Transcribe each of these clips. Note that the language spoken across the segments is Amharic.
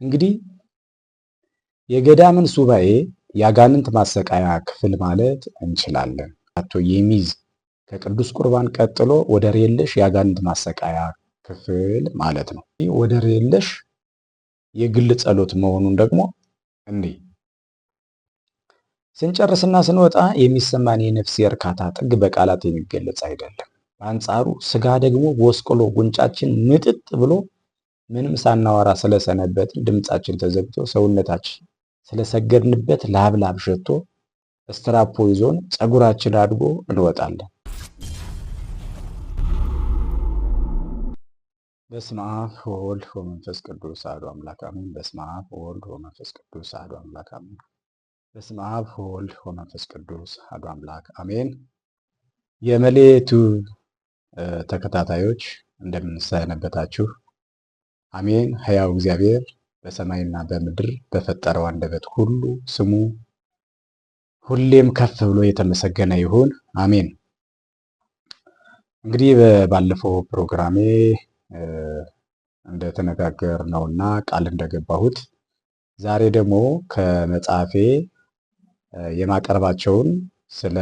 እንግዲህ የገዳምን ሱባኤ የአጋንንት ማሰቃያ ክፍል ማለት እንችላለን። አቶ የሚይዝ ከቅዱስ ቁርባን ቀጥሎ ወደር የለሽ የአጋንንት ማሰቃያ ክፍል ማለት ነው። ወደር የለሽ የግል ጸሎት መሆኑን ደግሞ እንዲህ ስንጨርስና ስንወጣ የሚሰማን የነፍስ የእርካታ ጥግ በቃላት የሚገለጽ አይደለም። በአንጻሩ ስጋ ደግሞ በወስቆሎ ጉንጫችን ምጥጥ ብሎ ምንም ሳናወራ ስለሰነበትን ድምጻችን ተዘግቶ ሰውነታችን ስለሰገድንበት ላብላብ ሸቶ ስትራፖ ይዞን ጸጉራችን አድጎ እንወጣለን። በስመ አብ ወወልድ ወመንፈስ ቅዱስ አሐዱ አምላክ አሜን። በስመ አብ ወወልድ ወመንፈስ ቅዱስ አሐዱ አምላክ አሜን። በስመ አብ ወወልድ ወመንፈስ ቅዱስ አሐዱ አምላክ አሜን። የመሌቱ ተከታታዮች እንደምንሰነበታችሁ አሜን። ሕያው እግዚአብሔር በሰማይና በምድር በፈጠረው አንደበት ሁሉ ስሙ ሁሌም ከፍ ብሎ የተመሰገነ ይሁን አሜን። እንግዲህ ባለፈው ፕሮግራሜ እንደተነጋገርነውና ቃል እንደገባሁት ዛሬ ደግሞ ከመጽሐፌ የማቀርባቸውን ስለ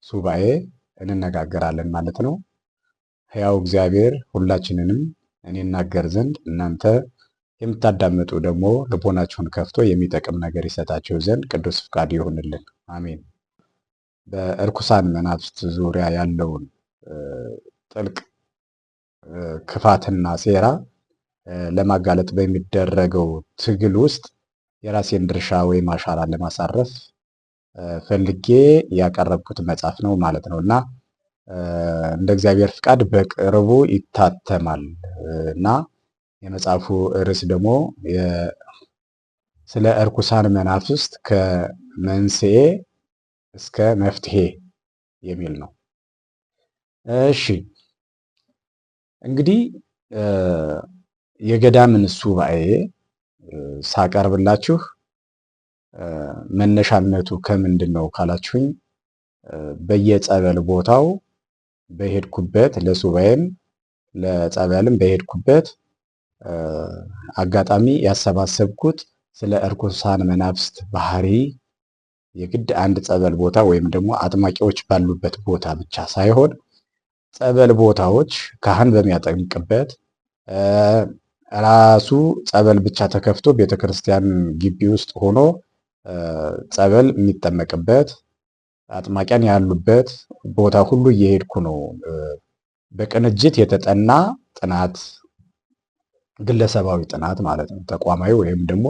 ሱባኤ እንነጋገራለን ማለት ነው። ሕያው እግዚአብሔር ሁላችንንም እኔ እናገር ዘንድ እናንተ የምታዳምጡ ደግሞ ልቦናችሁን ከፍቶ የሚጠቅም ነገር ይሰጣችሁ ዘንድ ቅዱስ ፍቃድ ይሁንልን አሜን። በእርኩሳን መናፍስት ዙሪያ ያለውን ጥልቅ ክፋትና ሴራ ለማጋለጥ በሚደረገው ትግል ውስጥ የራሴን ድርሻ ወይም አሻራ ለማሳረፍ ፈልጌ ያቀረብኩት መጽሐፍ ነው ማለት ነው እና እንደ እግዚአብሔር ፍቃድ በቅርቡ ይታተማል እና የመጽሐፉ ርዕስ ደግሞ ስለ እርኩሳን መናፍስት ከመንስኤ እስከ መፍትሄ የሚል ነው። እሺ እንግዲህ የገዳምን ሱባኤ ሳቀርብላችሁ መነሻነቱ ከምንድን ነው ካላችሁኝ በየጸበል ቦታው በሄድኩበት ለሱባኤም ለጸበልም በሄድኩበት አጋጣሚ ያሰባሰብኩት ስለ እርኩሳን መናፍስት ባህሪ የግድ አንድ ጸበል ቦታ ወይም ደግሞ አጥማቂዎች ባሉበት ቦታ ብቻ ሳይሆን ጸበል ቦታዎች ካህን በሚያጠምቅበት ራሱ ጸበል ብቻ ተከፍቶ ቤተክርስቲያን ግቢ ውስጥ ሆኖ ጸበል የሚጠመቅበት አጥማቂያን ያሉበት ቦታ ሁሉ እየሄድኩ ነው። በቅንጅት የተጠና ጥናት፣ ግለሰባዊ ጥናት ማለት ነው። ተቋማዊ ወይም ደግሞ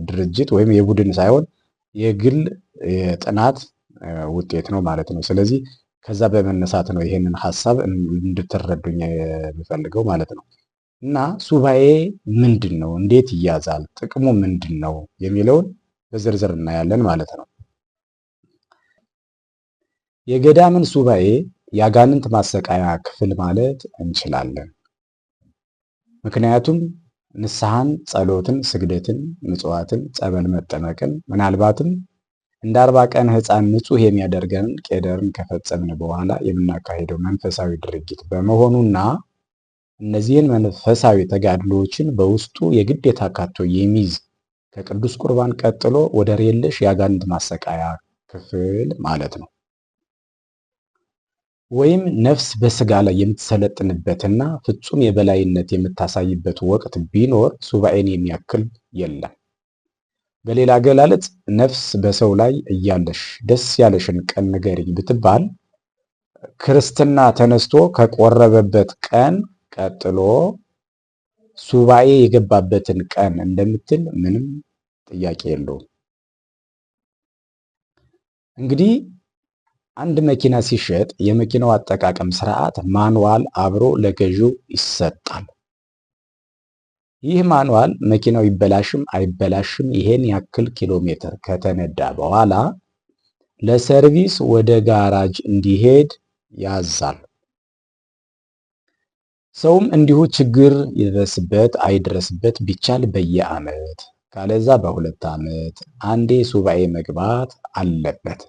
ድርጅት ወይም የቡድን ሳይሆን የግል የጥናት ውጤት ነው ማለት ነው። ስለዚህ ከዛ በመነሳት ነው ይሄንን ሐሳብ እንድትረዱኝ የሚፈልገው ማለት ነው። እና ሱባኤ ምንድን ነው? እንዴት ይያዛል? ጥቅሙ ምንድን ነው? የሚለውን በዝርዝር እናያለን ማለት ነው። የገዳምን ሱባኤ የአጋንንት ማሰቃያ ክፍል ማለት እንችላለን። ምክንያቱም ንስሐን፣ ጸሎትን፣ ስግደትን፣ ምጽዋትን፣ ጸበል መጠመቅን ምናልባትም እንደ 40 ቀን ሕፃን ንጹሕ የሚያደርገንን ቄደርን ከፈጸምን በኋላ የምናካሄደው መንፈሳዊ ድርጊት በመሆኑና እነዚህን መንፈሳዊ ተጋድሎችን በውስጡ የግዴታ አካቶ የሚይዝ ከቅዱስ ቁርባን ቀጥሎ ወደር የለሽ የአጋንንት ማሰቃያ ክፍል ማለት ነው። ወይም ነፍስ በስጋ ላይ የምትሰለጥንበትና ፍጹም የበላይነት የምታሳይበት ወቅት ቢኖር ሱባኤን የሚያክል የለም። በሌላ አገላለጽ ነፍስ በሰው ላይ እያለሽ ደስ ያለሽን ቀን ንገሪኝ ብትባል ክርስትና ተነስቶ ከቆረበበት ቀን ቀጥሎ ሱባኤ የገባበትን ቀን እንደምትል ምንም ጥያቄ የለውም። እንግዲህ አንድ መኪና ሲሸጥ የመኪናው አጠቃቀም ስርዓት ማንዋል አብሮ ለገዢው ይሰጣል። ይህ ማንዋል መኪናው ይበላሽም አይበላሽም ይሄን ያክል ኪሎ ሜትር ከተነዳ በኋላ ለሰርቪስ ወደ ጋራጅ እንዲሄድ ያዛል። ሰውም እንዲሁ ችግር ይድረስበት አይድረስበት ቢቻል በየዓመት ካለዛ በ2 ዓመት አንዴ ሱባኤ መግባት አለበት።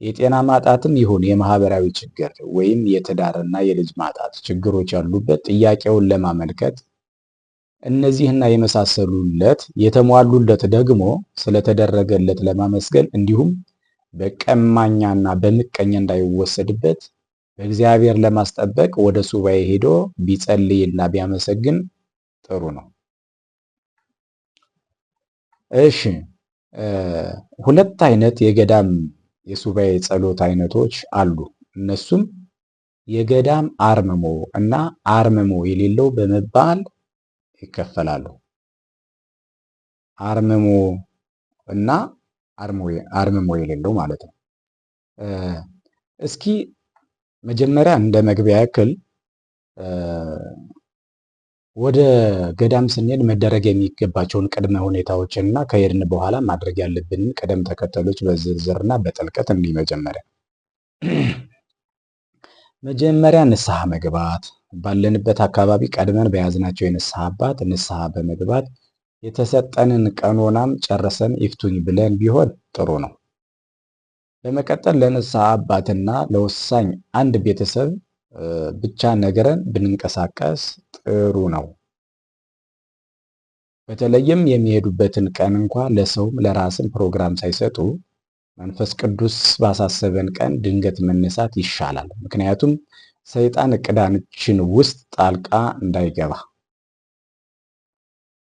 የጤና ማጣትም ይሁን የማህበራዊ ችግር ወይም የትዳርና የልጅ ማጣት ችግሮች ያሉበት ጥያቄውን ለማመልከት እነዚህና የመሳሰሉለት የተሟሉለት ደግሞ ስለተደረገለት ለማመስገን እንዲሁም በቀማኛና በምቀኛ እንዳይወሰድበት በእግዚአብሔር ለማስጠበቅ ወደ ሱባኤ ሄዶ ቢጸልይና ቢያመሰግን ጥሩ ነው። እሺ፣ ሁለት አይነት የገዳም የሱባኤ ጸሎት አይነቶች አሉ። እነሱም የገዳም አርምሞ እና አርምሞ የሌለው በመባል ይከፈላሉ። አርምሞ እና አርምሞ የሌለው ማለት ነው። እስኪ መጀመሪያ እንደ መግቢያ ያክል ወደ ገዳም ስንሄድ መደረግ የሚገባቸውን ቅድመ ሁኔታዎችን እና ከሄድን በኋላ ማድረግ ያለብንን ቅደም ተከተሎች በዝርዝርና በጥልቀት እንዲህ መጀመሪያ ንስሐ መግባት፣ ባለንበት አካባቢ ቀድመን በያዝናቸው የንስሐ አባት ንስሐ በመግባት የተሰጠንን ቀኖናም ጨርሰን ይፍቱኝ ብለን ቢሆን ጥሩ ነው። በመቀጠል ለንስሐ አባትና ለወሳኝ አንድ ቤተሰብ ብቻ ነገረን ብንንቀሳቀስ ጥሩ ነው። በተለይም የሚሄዱበትን ቀን እንኳ ለሰውም ለራስም ፕሮግራም ሳይሰጡ መንፈስ ቅዱስ ባሳሰበን ቀን ድንገት መነሳት ይሻላል። ምክንያቱም ሰይጣን እቅዳችን ውስጥ ጣልቃ እንዳይገባ።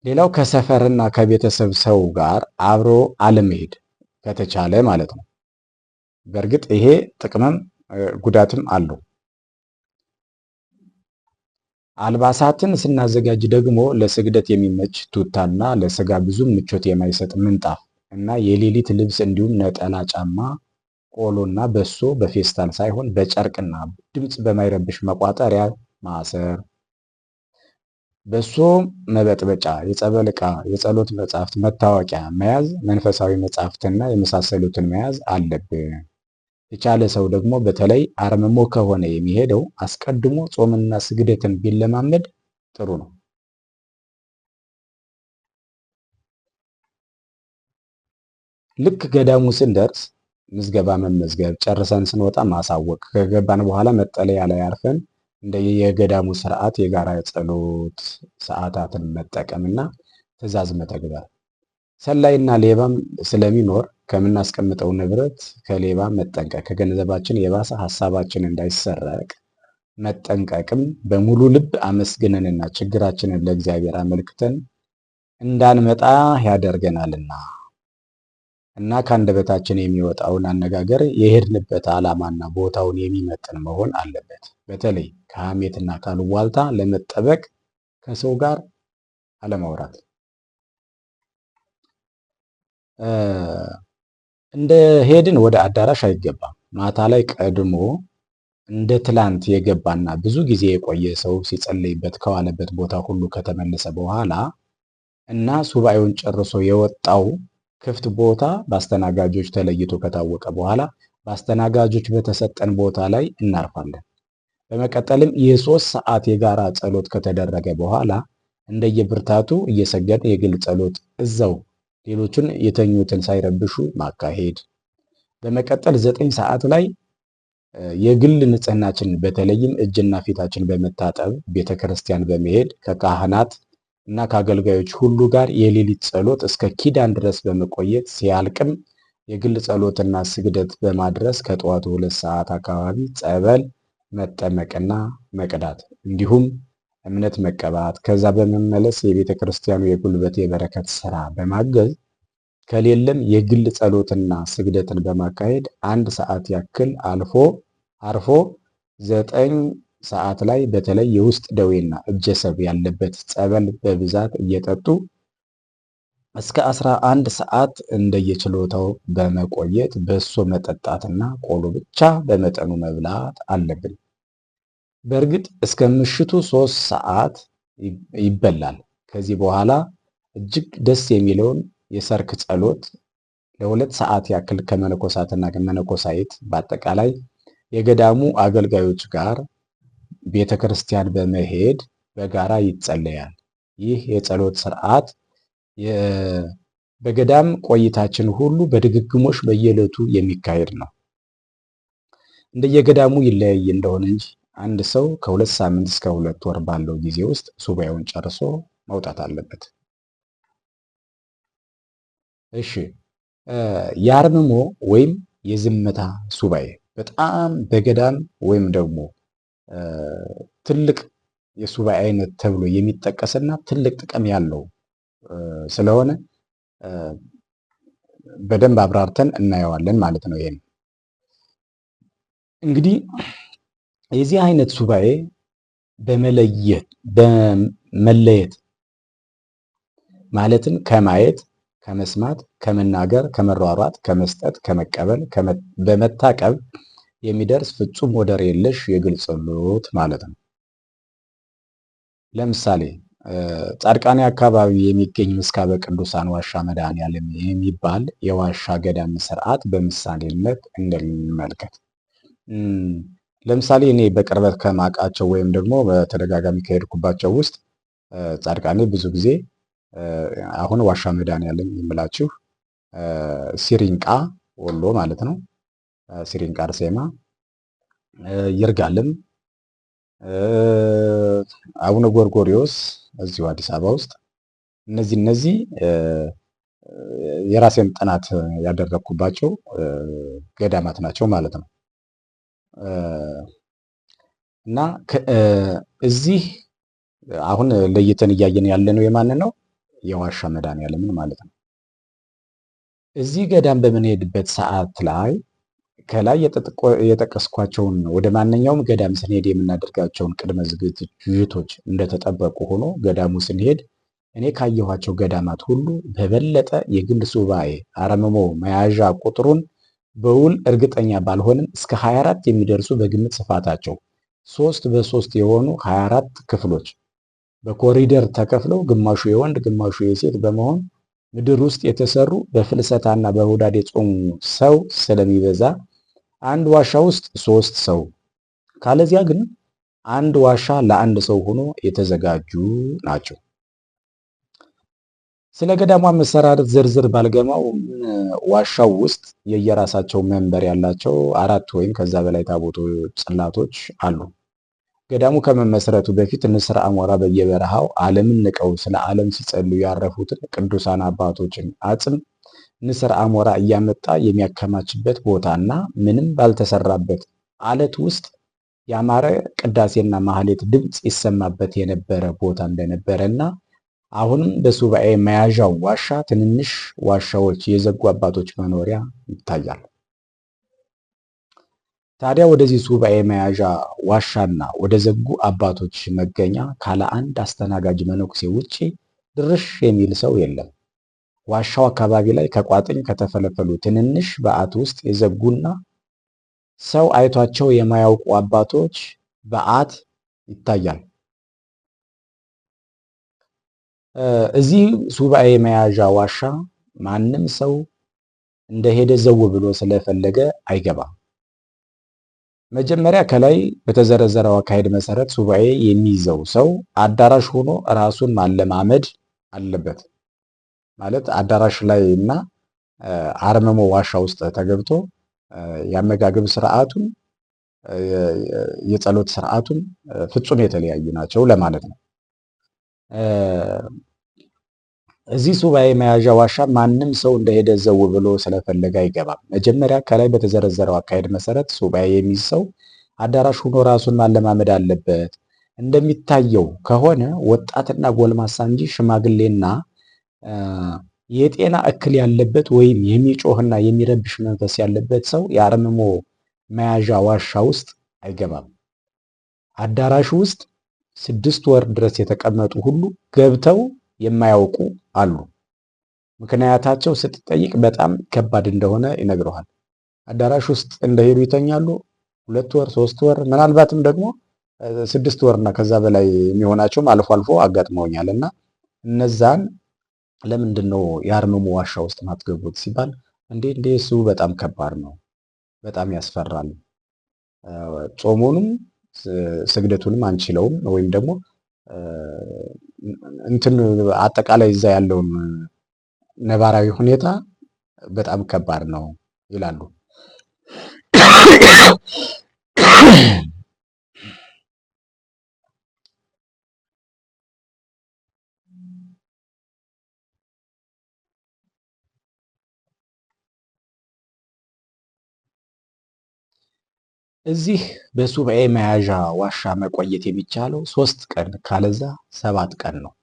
ሌላው ከሰፈርና ከቤተሰብ ሰው ጋር አብሮ አለመሄድ ከተቻለ ማለት ነው። በእርግጥ ይሄ ጥቅምም ጉዳትም አለው። አልባሳትን ስናዘጋጅ ደግሞ ለስግደት የሚመች ቱታና ለስጋ ብዙም ምቾት የማይሰጥ ምንጣፍ እና የሌሊት ልብስ እንዲሁም ነጠላ ጫማ፣ ቆሎና በሶ በፌስታል ሳይሆን በጨርቅና ድምፅ በማይረብሽ መቋጠሪያ ማሰር፣ በሶ መበጥበጫ፣ የጸበል ዕቃ፣ የጸሎት መጻሕፍት መታወቂያ መያዝ፣ መንፈሳዊ መጻሕፍትና የመሳሰሉትን መያዝ አለብን። የቻለ ሰው ደግሞ በተለይ አርምሞ ከሆነ የሚሄደው አስቀድሞ ጾምና ስግደትን ቢለማመድ ጥሩ ነው። ልክ ገዳሙ ስንደርስ ምዝገባ መመዝገብ፣ ጨርሰን ስንወጣ ማሳወቅ፣ ከገባን በኋላ መጠለያ ላይ አርፈን እንደ የገዳሙ ስርዓት የጋራ የጸሎት ሰዓታትን መጠቀምና ትእዛዝ መተግበር። ሰላይና ሌባም ስለሚኖር ከምናስቀምጠው ንብረት ከሌባ መጠንቀቅ፣ ከገንዘባችን የባሰ ሀሳባችን እንዳይሰረቅ መጠንቀቅም በሙሉ ልብ አመስግነንና ችግራችንን ለእግዚአብሔር አመልክተን እንዳንመጣ ያደርገናልና እና ከአንደበታችን የሚወጣውን አነጋገር የሄድንበት ዓላማና ቦታውን የሚመጥን መሆን አለበት። በተለይ ከሐሜትና ካሉባልታ ለመጠበቅ ከሰው ጋር አለማውራት። እንደ ሄድን ወደ አዳራሽ አይገባም። ማታ ላይ ቀድሞ እንደ ትላንት የገባና ብዙ ጊዜ የቆየ ሰው ሲጸልይበት ከዋለበት ቦታ ሁሉ ከተመለሰ በኋላ እና ሱባኤውን ጨርሶ የወጣው ክፍት ቦታ በአስተናጋጆች ተለይቶ ከታወቀ በኋላ በአስተናጋጆች በተሰጠን ቦታ ላይ እናርፋለን። በመቀጠልም የ3 ሰዓት የጋራ ጸሎት ከተደረገ በኋላ እንደየብርታቱ እየሰገድን የግል ጸሎት እዛው ሌሎቹን የተኙትን ሳይረብሹ ማካሄድ። በመቀጠል 9 ሰዓት ላይ የግል ንጽህናችን በተለይም እጅና ፊታችን በመታጠብ ቤተክርስቲያን በመሄድ ከካህናት እና ከአገልጋዮች ሁሉ ጋር የሌሊት ጸሎት እስከ ኪዳን ድረስ በመቆየት ሲያልቅም የግል ጸሎትና ስግደት በማድረስ ከጠዋቱ 2 ሰዓት አካባቢ ጸበል መጠመቅና መቅዳት እንዲሁም እምነት መቀባት፣ ከዛ በመመለስ የቤተ ክርስቲያኑ የጉልበት የበረከት ስራ በማገዝ ከሌለም የግል ጸሎትና ስግደትን በማካሄድ 1 ሰዓት ያክል አርፎ 9 ሰዓት ላይ በተለይ የውስጥ ደዌና እጀሰብ ያለበት ጸበል በብዛት እየጠጡ እስከ 11 ሰዓት እንደየችሎታው በመቆየት በሶ መጠጣትና ቆሎ ብቻ በመጠኑ መብላት አለብን። በእርግጥ እስከ ምሽቱ 3 ሰዓት ይበላል። ከዚህ በኋላ እጅግ ደስ የሚለውን የሰርክ ጸሎት ለ2 ሰዓት ያክል ከመነኮሳትና ከመነኮሳይት በአጠቃላይ የገዳሙ አገልጋዮች ጋር ቤተ ክርስቲያን በመሄድ በጋራ ይጸለያል። ይህ የጸሎት ስርዓት በገዳም ቆይታችን ሁሉ በድግግሞሽ በየዕለቱ የሚካሄድ ነው። እንደየገዳሙ ይለያይ እንደሆነ እንጂ አንድ ሰው ከ2 ሳምንት እስከ 2 ወር ባለው ጊዜ ውስጥ ሱባኤውን ጨርሶ መውጣት አለበት። እሺ የአርምሞ ወይም የዝምታ ሱባኤ በጣም በገዳም ወይም ደግሞ ትልቅ የሱባኤ አይነት ተብሎ የሚጠቀስና ትልቅ ጥቅም ያለው ስለሆነ በደንብ አብራርተን እናየዋለን ማለት ነው። ይሄን እንግዲህ የዚህ አይነት ሱባኤ በመለየት ማለትም ከማየት፣ ከመስማት፣ ከመናገር፣ ከመሯሯጥ፣ ከመስጠት፣ ከመቀበል በመታቀብ የሚደርስ ፍጹም ወደር የለሽ የግልጽ ጸሎት ማለት ነው። ለምሳሌ ጻድቃኔ አካባቢ የሚገኝ ምስካበ ቅዱሳን ዋሻ መድኃኔዓለም የሚባል የዋሻ ገዳም ስርዓት በምሳሌነት እንመልከት። ለምሳሌ እኔ በቅርበት ከማውቃቸው ወይም ደግሞ በተደጋጋሚ ከሄድኩባቸው ውስጥ ጻድቃኔ ብዙ ጊዜ አሁን ዋሻ መድኃኔዓለም የምላችሁ ሲሪንቃ ወሎ ማለት ነው። ሲሪንቃ አርሴማ፣ ይርጋለም፣ አቡነ ጎርጎሪዮስ እዚሁ አዲስ አበባ ውስጥ እነዚህ የራሴን ጥናት ያደረግኩባቸው ገዳማት ናቸው ማለት ነው። እና እዚህ አሁን ለይተን እያየን ያለነው የማንን ነው? የዋሻ መድኃኔዓለምን ማለት ነው። እዚህ ገዳም በምንሄድበት ሰዓት ላይ ከላይ የጠቀስኳቸውን ወደ ማንኛውም ገዳም ስንሄድ የምናደርጋቸውን ቅድመ ዝግጅቶች እንደተጠበቁ ሆኖ ገዳሙ ስንሄድ እኔ ካየኋቸው ገዳማት ሁሉ በበለጠ የግል ሱባኤ አረምሞ መያዣ ቁጥሩን በውል እርግጠኛ ባልሆንም እስከ 24 የሚደርሱ በግምት ስፋታቸው 3 በ3 የሆኑ 24 ክፍሎች በኮሪደር ተከፍለው ግማሹ የወንድ ግማሹ የሴት በመሆን ምድር ውስጥ የተሰሩ በፍልሰታና በሁዳዴ ጾሙ ሰው ስለሚበዛ አንድ ዋሻ ውስጥ 3 ሰው ካለዚያ ግን አንድ ዋሻ ለአንድ ሰው ሆኖ የተዘጋጁ ናቸው። ስለ ገዳሙ አመሰራረት ዝርዝር ባልገባው ዋሻው ውስጥ የየራሳቸው መንበር ያላቸው 4 ወይም ከዛ በላይ ታቦቶች ጽላቶች አሉ። ገዳሙ ከመመስረቱ በፊት ንስር አሞራ በየበረሃው ዓለምን ንቀው ስለ ዓለም ሲጸልዩ ያረፉትን ቅዱሳን አባቶችን አጽም ንስር አሞራ እያመጣ የሚያከማችበት ቦታና ምንም ባልተሰራበት አለት ውስጥ ያማረ ቅዳሴና ማህሌት ድምፅ ይሰማበት የነበረ ቦታ እንደነበረና አሁንም በሱባኤ መያዣው ዋሻ ትንንሽ ዋሻዎች የዘጉ አባቶች መኖሪያ ይታያል። ታዲያ ወደዚህ ሱባኤ መያዣ ዋሻና ወደ ዘጉ አባቶች መገኛ ካለ አንድ አስተናጋጅ መነኩሴ ውጪ ድርሽ የሚል ሰው የለም። ዋሻው አካባቢ ላይ ከቋጥኝ ከተፈለፈሉ ትንንሽ በዓት ውስጥ የዘጉና ሰው አይቷቸው የማያውቁ አባቶች በዓት ይታያል። እዚህ ሱባኤ መያዣ ዋሻ ማንም ሰው እንደሄደ ዘው ብሎ ስለፈለገ አይገባም። መጀመሪያ ከላይ በተዘረዘረው አካሄድ መሰረት ሱባኤ የሚይዘው ሰው አዳራሽ ሆኖ ራሱን ማለማመድ አለበት። ማለት አዳራሽ ላይ እና አርምሞ ዋሻ ውስጥ ተገብቶ የአመጋገብ ስርዓቱን የጸሎት ስርዓቱን ፍጹም የተለያዩ ናቸው ለማለት ነው። እዚህ ሱባኤ መያዣ ዋሻ ማንም ሰው እንደሄደ ዘው ብሎ ስለፈለገ አይገባም። መጀመሪያ ከላይ በተዘረዘረው አካሄድ መሰረት ሱባኤ የሚይዝ ሰው አዳራሽ ሆኖ ራሱን ማለማመድ አለበት። እንደሚታየው ከሆነ ወጣትና ጎልማሳ እንጂ ሽማግሌና የጤና እክል ያለበት ወይም የሚጮህና የሚረብሽ መንፈስ ያለበት ሰው የአርምሞ መያዣ ዋሻ ውስጥ አይገባም። አዳራሹ ውስጥ 6 ወር ድረስ የተቀመጡ ሁሉ ገብተው የማያውቁ አሉ። ምክንያታቸው ስትጠይቅ በጣም ከባድ እንደሆነ ይነግረዋል። አዳራሽ ውስጥ እንደሄዱ ይተኛሉ 2 ወር 3 ወር ምናልባትም ደግሞ 6 ወርና ከዛ በላይ የሚሆናቸውም አልፎ አልፎ አጋጥመውኛል። እና እነዛን ለምንድን ነው የአርምሞ ዋሻ ውስጥ ማትገቡት ሲባል እንዴ እሱ በጣም ከባድ ነው፣ በጣም ያስፈራል፣ ጾሙንም ስግደቱንም አንችለውም፣ ወይም ደግሞ እንትን አጠቃላይ እዛ ያለውን ነባራዊ ሁኔታ በጣም ከባድ ነው ይላሉ። እዚህ በሱባኤ መያዣ ዋሻ መቆየት የሚቻለው 3 ቀን ካለዛ 7 ቀን ነው።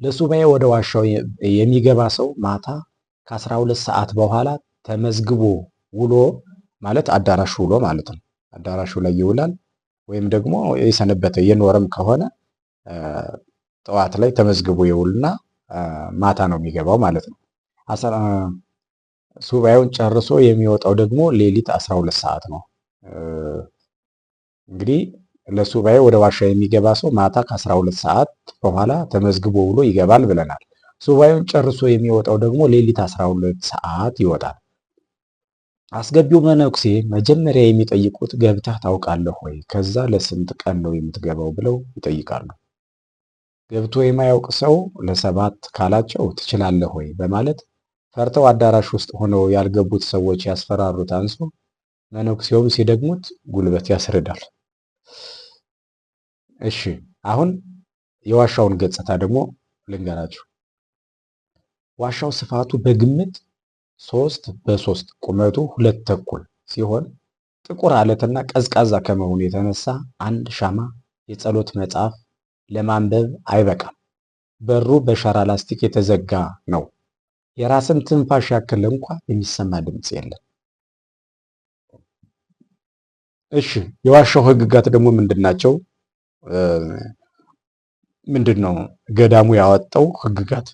ለሱባኤ ወደ ዋሻው የሚገባ ሰው ማታ ከ12 ሰዓት በኋላ ተመዝግቦ ውሎ ማለት አዳራሹ ውሎ ማለት ነው። አዳራሹ ላይ ይውላል። ወይም ደግሞ የሰነበተ የኖረም ከሆነ ጠዋት ላይ ተመዝግቦ ይውልና ማታ ነው የሚገባው ማለት ነው። ሱባኤውን ጨርሶ የሚወጣው ደግሞ ሌሊት 12 ሰዓት ነው። እንግዲህ ለሱባኤ ወደ ዋሻ የሚገባ ሰው ማታ ከ12 ሰዓት በኋላ ተመዝግቦ ውሎ ይገባል ብለናል። ሱባኤውን ጨርሶ የሚወጣው ደግሞ ሌሊት 12 ሰዓት ይወጣል። አስገቢው መነኩሴ መጀመሪያ የሚጠይቁት ገብተህ ታውቃለህ ወይ? ከዛ ለስንት ቀን ነው የምትገባው ብለው ይጠይቃሉ። ገብቶ የማያውቅ ሰው ለ7 ካላቸው ትችላለህ ወይ በማለት ፈርተው አዳራሽ ውስጥ ሆነው ያልገቡት ሰዎች ያስፈራሩት አንሶ መነኩሴውም ሲደግሙት ጉልበት ያስርዳል። እሺ አሁን የዋሻውን ገጽታ ደግሞ ልንገራችሁ። ዋሻው ስፋቱ በግምት 3 በ3 ቁመቱ 2 ተኩል ሲሆን ጥቁር አለትና ቀዝቃዛ ከመሆኑ የተነሳ አንድ ሻማ የጸሎት መጽሐፍ ለማንበብ አይበቃም። በሩ በሸራ ላስቲክ የተዘጋ ነው። የራስን ትንፋሽ ያክል እንኳ የሚሰማ ድምፅ የለም። እሺ የዋሻው ህግጋት ደግሞ ምንድናቸው? ምንድነው ገዳሙ ያወጣው ህግጋት?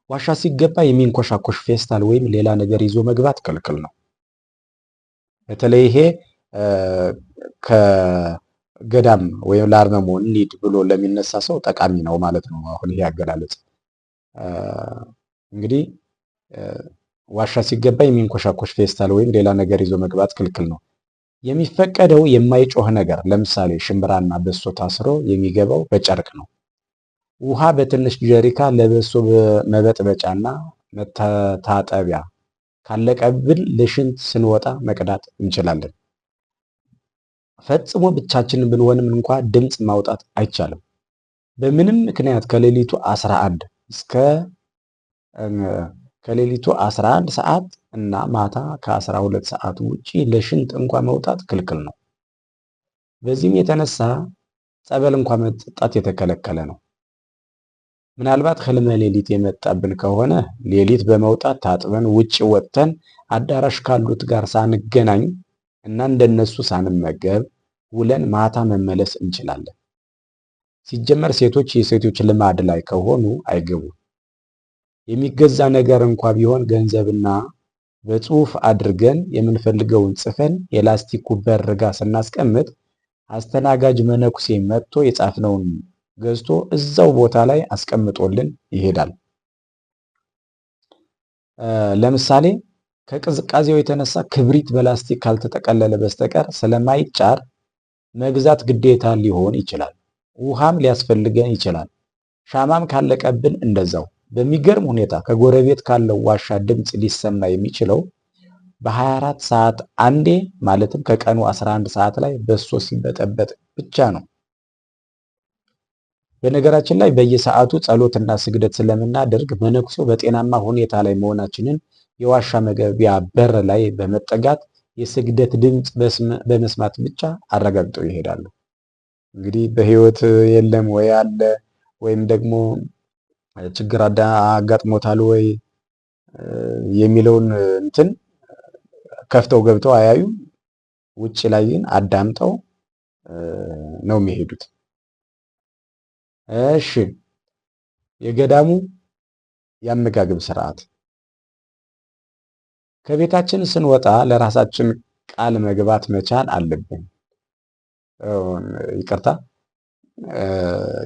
ዋሻ ሲገባ የሚንኮሻኮሽ ፌስታል ወይም ሌላ ነገር ይዞ መግባት ክልክል ነው። በተለይ ይሄ ከገዳም ወይም ለአርመሞ እንሂድ ብሎ ለሚነሳ ሰው ጠቃሚ ነው ማለት ነው። አሁን ይሄ አገላለጽ እንግዲህ ዋሻ ሲገባ የሚንኮሻኮሽ ፌስታል ወይም ሌላ ነገር ይዞ መግባት ክልክል ነው። የሚፈቀደው የማይጮህ ነገር ለምሳሌ ሽምብራና በሶ ታስሮ የሚገባው በጨርቅ ነው። ውሃ በትንሽ ጀሪካ ለበሶ መበጥበጫና መታጠቢያ ካለቀብን ለሽንት ስንወጣ መቅዳት እንችላለን። ፈጽሞ ብቻችንን ብንሆንም እንኳ ድምፅ ማውጣት አይቻልም። በምንም ምክንያት ከሌሊቱ 11 ሰዓት እና ማታ ከ12 ሰዓት ውጪ ለሽንት እንኳ መውጣት ክልክል ነው። በዚህም የተነሳ ጸበል እንኳ መጠጣት የተከለከለ ነው። ምናልባት ህልመ ሌሊት የመጣብን ከሆነ ሌሊት በመውጣት ታጥበን ውጭ ወጥተን አዳራሽ ካሉት ጋር ሳንገናኝ እና እንደነሱ ሳንመገብ ውለን ማታ መመለስ እንችላለን። ሲጀመር ሴቶች የሴቶች ልማድ ላይ ከሆኑ አይገቡም። የሚገዛ ነገር እንኳ ቢሆን ገንዘብና በጽሁፍ አድርገን የምንፈልገውን ጽፈን የላስቲኩ በር ጋር ስናስቀምጥ አስተናጋጅ መነኩሴ መጥቶ የጻፍነውን ገዝቶ እዛው ቦታ ላይ አስቀምጦልን ይሄዳል። ለምሳሌ ከቅዝቃዜው የተነሳ ክብሪት በላስቲክ ካልተጠቀለለ በስተቀር ስለማይጫር መግዛት ግዴታ ሊሆን ይችላል። ውሃም ሊያስፈልገን ይችላል። ሻማም ካለቀብን እንደዛው። በሚገርም ሁኔታ ከጎረቤት ካለው ዋሻ ድምፅ ሊሰማ የሚችለው በ24 ሰዓት አንዴ ማለትም ከቀኑ 11 ሰዓት ላይ በሶ ሲበጠበጥ ብቻ ነው። በነገራችን ላይ በየሰዓቱ ጸሎትና ስግደት ስለምናደርግ መነኩሴው በጤናማ ሁኔታ ላይ መሆናችንን የዋሻ መግቢያ በር ላይ በመጠጋት የስግደት ድምፅ በመስማት ብቻ አረጋግጠው ይሄዳሉ። እንግዲህ በህይወት የለም ወይ አለ ወይም ደግሞ ችግር አጋጥሞታል ወይ የሚለውን እንትን ከፍተው ገብተው አያዩ። ውጭ ላይ ግን አዳምጠው ነው የሚሄዱት። እሺ የገዳሙ የአመጋገብ ስርዓት። ከቤታችን ስንወጣ ለራሳችን ቃል መግባት መቻል አለብን። ይቅርታ፣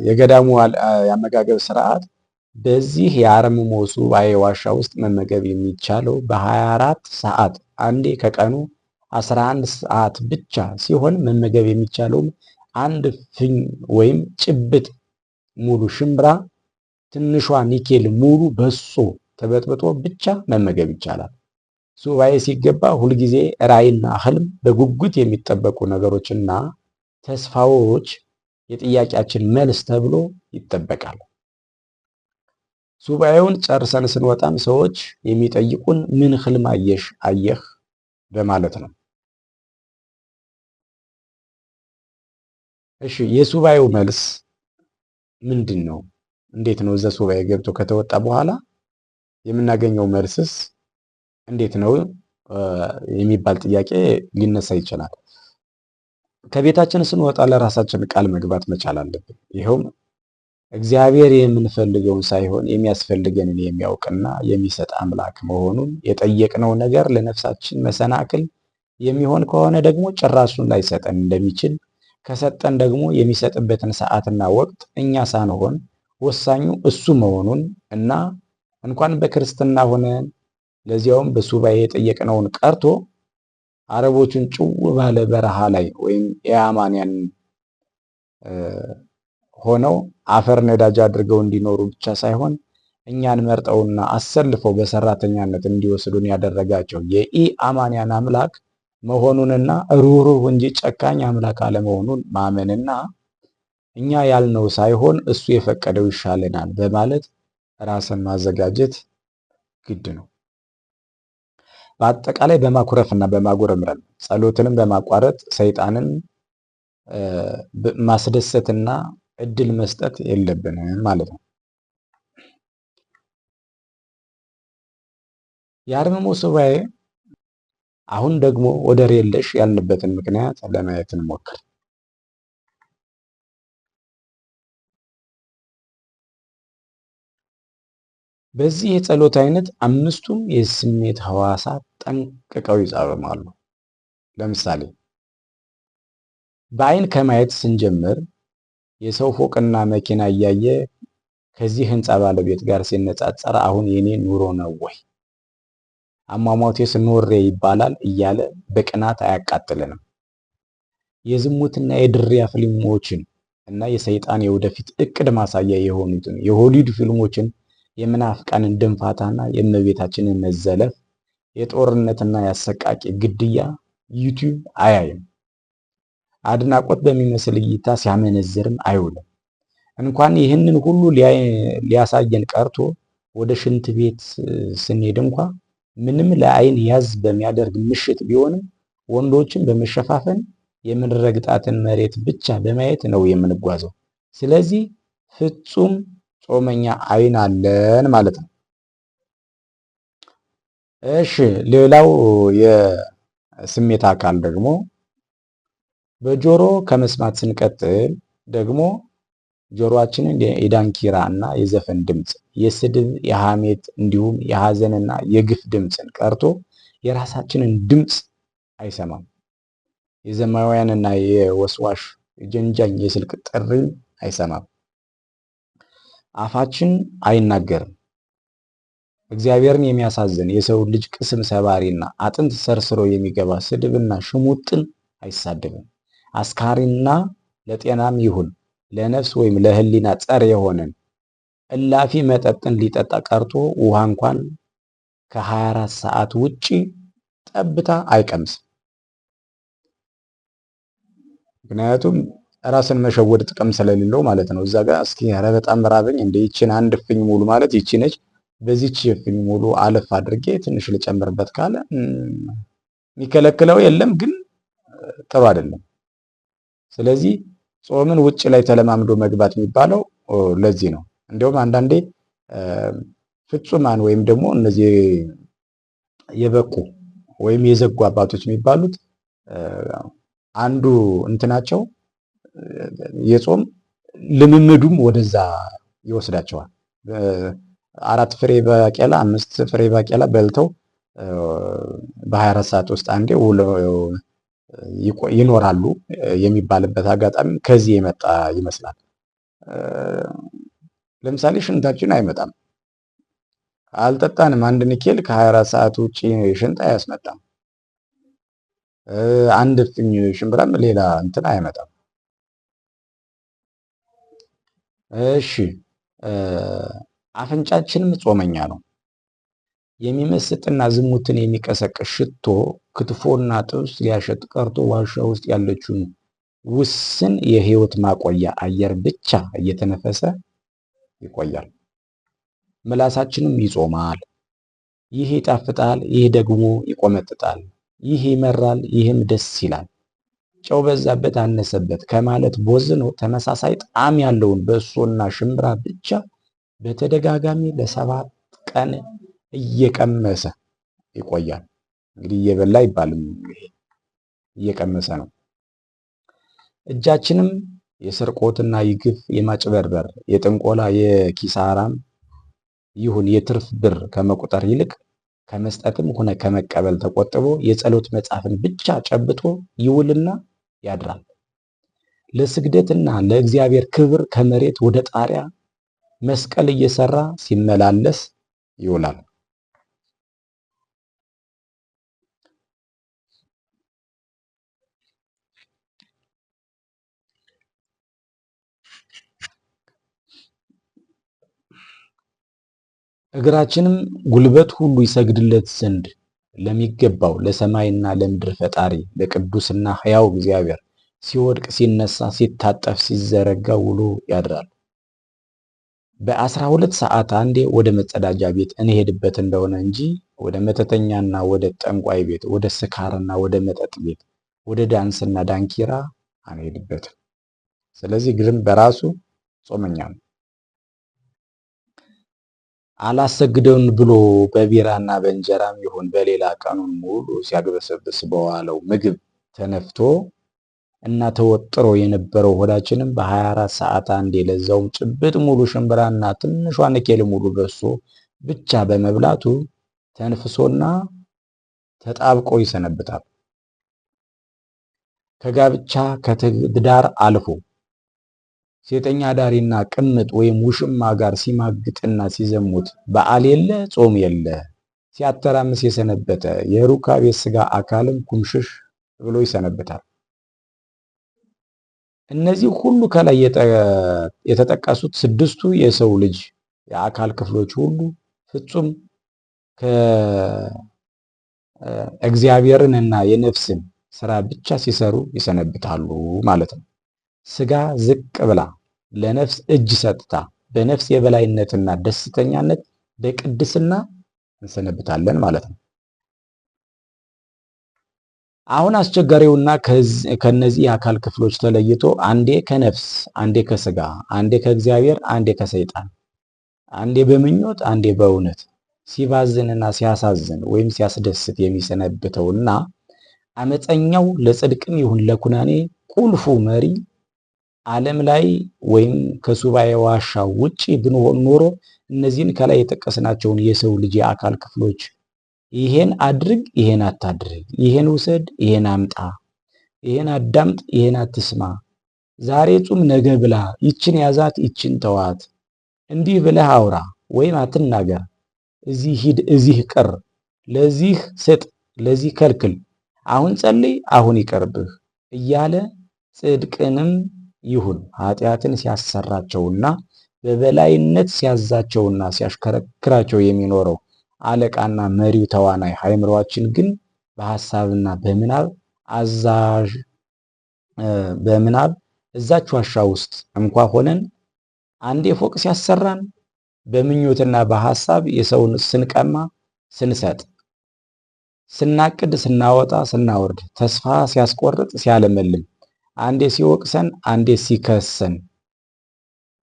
የገዳሙ የአመጋገብ ስርዓት በዚህ የአርምሞ ሱባዔ ዋሻ ውስጥ መመገብ የሚቻለው በ24 ሰዓት አንዴ ከቀኑ 11 ሰዓት ብቻ ሲሆን መመገብ የሚቻለውም አንድ ፍኝ ወይም ጭብጥ ሙሉ ሽምብራ፣ ትንሿ ኒኬል ሙሉ በሶ ተበጥብጦ ብቻ መመገብ ይቻላል። ሱባኤ ሲገባ ሁልጊዜ ራዕይና ህልም በጉጉት የሚጠበቁ ነገሮችና ተስፋዎች የጥያቄያችን መልስ ተብሎ ይጠበቃል። ሱባኤውን ጨርሰን ስንወጣም ሰዎች የሚጠይቁን ምን ህልም አየህ በማለት ነው። እሺ የሱባኤው መልስ ምንድን ነው? እንዴት ነው? እዛ ሱባኤ ገብቶ ከተወጣ በኋላ የምናገኘው መልስስ እንዴት ነው የሚባል ጥያቄ ሊነሳ ይችላል። ከቤታችን ስንወጣ ለራሳችን ቃል መግባት መቻል አለብን። ይኸውም እግዚአብሔር የምንፈልገውን ሳይሆን የሚያስፈልገንን የሚያውቅና የሚሰጥ አምላክ መሆኑን፣ የጠየቅነው ነገር ለነፍሳችን መሰናክል የሚሆን ከሆነ ደግሞ ጭራሹን ላይሰጠን እንደሚችል፣ ከሰጠን ደግሞ የሚሰጥበትን ሰዓትና ወቅት እኛ ሳንሆን ወሳኙ እሱ መሆኑን እና እንኳን በክርስትና ሆነን ለዚያውም በሱባኤ የጠየቅነውን ቀርቶ አረቦቹን ጭው ባለ በረሃ ላይ ወይም የአማንያን ሆነው አፈር ነዳጅ አድርገው እንዲኖሩ ብቻ ሳይሆን እኛን መርጠውና አሰልፈው በሰራተኛነት እንዲወስዱን ያደረጋቸው የኢአማንያን አምላክ መሆኑንና ሩህሩህ እንጂ ጨካኝ አምላክ አለመሆኑን ማመንና እኛ ያልነው ሳይሆን እሱ የፈቀደው ይሻለናል በማለት ራስን ማዘጋጀት ግድ ነው። በአጠቃላይ በማኩረፍና በማጉረምረም ጸሎትንም በማቋረጥ ሰይጣንን ማስደሰትና እድል መስጠት የለብንም ማለት ነው። የአርምሞ ሱባኤ አሁን ደግሞ ወደር የለሽ ያልንበትን ምክንያት ለማየት እንሞክር። በዚህ የጸሎት አይነት አምስቱም የስሜት ህዋሳት ጠንቅቀው ይጻረማሉ። ለምሳሌ በአይን ከማየት ስንጀምር የሰው ፎቅና መኪና እያየ ከዚህ ህንፃ ባለቤት ጋር ሲነጻጸር አሁን የኔ ኑሮ ነው ወይ አሟሟቴስ ኖሬ ይባላል እያለ በቅናት አያቃጥለንም። የዝሙትና የድሪያ ፊልሞችን እና የሰይጣን የወደፊት እቅድ ማሳያ የሆኑትን የሆሊውድ ፊልሞችን የምናፍቃንን ድንፋታና የእመቤታችንን መዘለፍ የጦርነትና ያሰቃቂ ግድያ ዩቲዩብ አያይም። አድናቆት በሚመስል እይታ ሲያመነዝርም አይውልም። እንኳን ይህንን ሁሉ ሊያሳየን ቀርቶ ወደ ሽንት ቤት ስንሄድ እንኳ ምንም ለአይን ያዝ በሚያደርግ ምሽት ቢሆንም ወንዶችን በመሸፋፈን የምንረግጣትን መሬት ብቻ በማየት ነው የምንጓዘው። ስለዚህ ፍጹም ጾመኛ አይን አለን ማለት ነው። እሺ ሌላው የስሜት አካል ደግሞ በጆሮ ከመስማት ስንቀጥል ደግሞ ጆሮአችንን የዳንኪራ እና የዘፈን ድምፅ፣ የስድብ፣ የሐሜት እንዲሁም የሐዘንና የግፍ ድምፅን ቀርቶ የራሳችንን ድምፅ አይሰማም። የዘማውያንና የወስዋሽ ጀንጃኝ የስልክ ጥሪም አይሰማም። አፋችን አይናገርም። እግዚአብሔርን የሚያሳዝን የሰው ልጅ ቅስም ሰባሪና አጥንት ሰርስሮ የሚገባ ስድብና ሽሙጥን አይሳደብም። አስካሪና ለጤናም ይሁን ለነፍስ ወይም ለሕሊና ጸር የሆነን እላፊ መጠጥን ሊጠጣ ቀርቶ ውሃ እንኳን ከ24 ሰዓት ውጪ ጠብታ አይቀምስም። ምክንያቱም ራስን መሸወድ ጥቅም ስለሌለው ማለት ነው። እዛ ጋር እስኪ ኧረ በጣም ራበኝ እንደ ይችን አንድ እፍኝ ሙሉ ማለት ይቺ ነች፣ በዚች እፍኝ ሙሉ አለፍ አድርጌ ትንሽ ልጨምርበት ካለ የሚከለክለው የለም፣ ግን ጥሩ አይደለም። ስለዚህ ጾምን ውጭ ላይ ተለማምዶ መግባት የሚባለው ለዚህ ነው። እንዲሁም አንዳንዴ ፍጹማን ወይም ደግሞ እነዚህ የበቁ ወይም የዘጉ አባቶች የሚባሉት አንዱ እንትናቸው የጾም ልምምዱም ወደዛ ይወስዳቸዋል። 4 ፍሬ ባቄላ 5 ፍሬ ባቄላ በልተው በ24 ሰዓት ውስጥ አንዴ ይኖራሉ የሚባልበት አጋጣሚ ከዚህ የመጣ ይመስላል። ለምሳሌ ሽንታችን አይመጣም፣ አልጠጣንም። አንድ ኒኬል ከ24 ሰዓት ውጪ ሽንት አያስመጣም። አንድ እፍኝ ሽምብራም ሌላ እንትን አይመጣም። እሺ አፍንጫችንም ጾመኛ ነው። የሚመስጥና ዝሙትን የሚቀሰቅስ ሽቶ ክትፎና ጥብስ ሊያሸጥ ቀርቶ ዋሻ ውስጥ ያለችውን ውስን የህይወት ማቆያ አየር ብቻ እየተነፈሰ ይቆያል። ምላሳችንም ይጾማል። ይህ ይጣፍጣል፣ ይህ ደግሞ ይቆመጥጣል፣ ይህ ይመራል፣ ይህም ደስ ይላል። ጨው በዛበት አነሰበት ከማለት ቦዝኖ ተመሳሳይ ጣዕም ያለውን በሶና ሽምብራ ብቻ በተደጋጋሚ ለ7 ቀን እየቀመሰ ይቆያል። እንግዲህ እየበላ አይባልም፣ እየቀመሰ ነው። እጃችንም የስርቆትና የግፍ የማጭበርበር የጥንቆላ የኪሳራም ይሁን የትርፍ ብር ከመቁጠር ይልቅ ከመስጠትም ሆነ ከመቀበል ተቆጥቦ የጸሎት መጽሐፍን ብቻ ጨብጦ ይውልና ያድራል። ለስግደትና ለእግዚአብሔር ክብር ከመሬት ወደ ጣሪያ መስቀል እየሰራ ሲመላለስ ይውላል። እግራችንም ጉልበት ሁሉ ይሰግድለት ዘንድ ለሚገባው ለሰማይና ለምድር ፈጣሪ ለቅዱስና ሕያው እግዚአብሔር ሲወድቅ ሲነሳ ሲታጠፍ ሲዘረጋ ውሎ ያድራል። በ12 ሰዓት አንዴ ወደ መጸዳጃ ቤት እንሄድበት እንደሆነ እንጂ ወደ መተተኛና ወደ ጠንቋይ ቤት፣ ወደ ስካርና ወደ መጠጥ ቤት፣ ወደ ዳንስና ዳንኪራ አንሄድበትም። ስለዚህ እግርም በራሱ ጾመኛ ነው። አላሰግደውን ብሎ በቢራና በእንጀራም ይሁን በሌላ ቀኑን ሙሉ ሲያግበሰብስ በዋለው ምግብ ተነፍቶ እና ተወጥሮ የነበረው ሆዳችንም በ24 ሰዓት አንዴ ለዛውም ጭብጥ ሙሉ ሽምብራና ትንሿ ንኬል ሙሉ በሶ ብቻ በመብላቱ ተንፍሶና ተጣብቆ ይሰነብታል። ከጋብቻ ከትዳር አልፎ ሴተኛ ዳሪና ቅምጥ ወይም ውሽማ ጋር ሲማግጥና ሲዘሙት በዓል የለ ጾም የለ ሲያተራምስ የሰነበተ የሩካቤ ስጋ አካልም ኩምሽሽ ብሎ ይሰነብታል። እነዚህ ሁሉ ከላይ የተጠቀሱት 6ቱ የሰው ልጅ የአካል ክፍሎች ሁሉ ፍጹም ከእግዚአብሔርንና የነፍስን ስራ ብቻ ሲሰሩ ይሰነብታሉ ማለት ነው። ስጋ ዝቅ ብላ ለነፍስ እጅ ሰጥታ በነፍስ የበላይነትና ደስተኛነት በቅድስና እንሰነብታለን ማለት ነው። አሁን አስቸጋሪውና ከነዚህ የአካል ክፍሎች ተለይቶ አንዴ ከነፍስ አንዴ ከስጋ አንዴ ከእግዚአብሔር አንዴ ከሰይጣን አንዴ በምኞት አንዴ በእውነት ሲባዝንና ሲያሳዝን ወይም ሲያስደስት የሚሰነብተውና አመፀኛው ለጽድቅም ይሁን ለኩናኔ ቁልፉ መሪ ዓለም ላይ ወይም ከሱባኤ ዋሻ ውጪ ብንሆን ኖሮ እነዚህን ከላይ የጠቀስናቸውን የሰው ልጅ የአካል ክፍሎች ይሄን አድርግ፣ ይሄን አታድርግ፣ ይሄን ውሰድ፣ ይሄን አምጣ፣ ይሄን አዳምጥ፣ ይሄን አትስማ፣ ዛሬ ጹም፣ ነገ ብላ፣ ይችን ያዛት፣ ይችን ተዋት፣ እንዲህ ብለህ አውራ ወይም አትናገር፣ እዚህ ሂድ፣ እዚህ ቅር፣ ለዚህ ስጥ፣ ለዚህ ከልክል፣ አሁን ጸልይ፣ አሁን ይቀርብህ እያለ ጽድቅንም ይሁን ኃጢአትን ሲያሰራቸውና በበላይነት ሲያዛቸውና ሲያሽከረክራቸው የሚኖረው አለቃና መሪው ተዋናይ አእምሮአችን ግን በሐሳብና በምናብ እዛች ዋሻ ውስጥ እንኳ ሆነን አንዴ ፎቅ ሲያሰራን በምኞትና በሐሳብ የሰውን ስንቀማ ስንሰጥ ስናቅድ ስናወጣ ስናወርድ ተስፋ ሲያስቆርጥ ሲያለመልም አንዴ ሲወቅሰን አንዴ ሲከሰን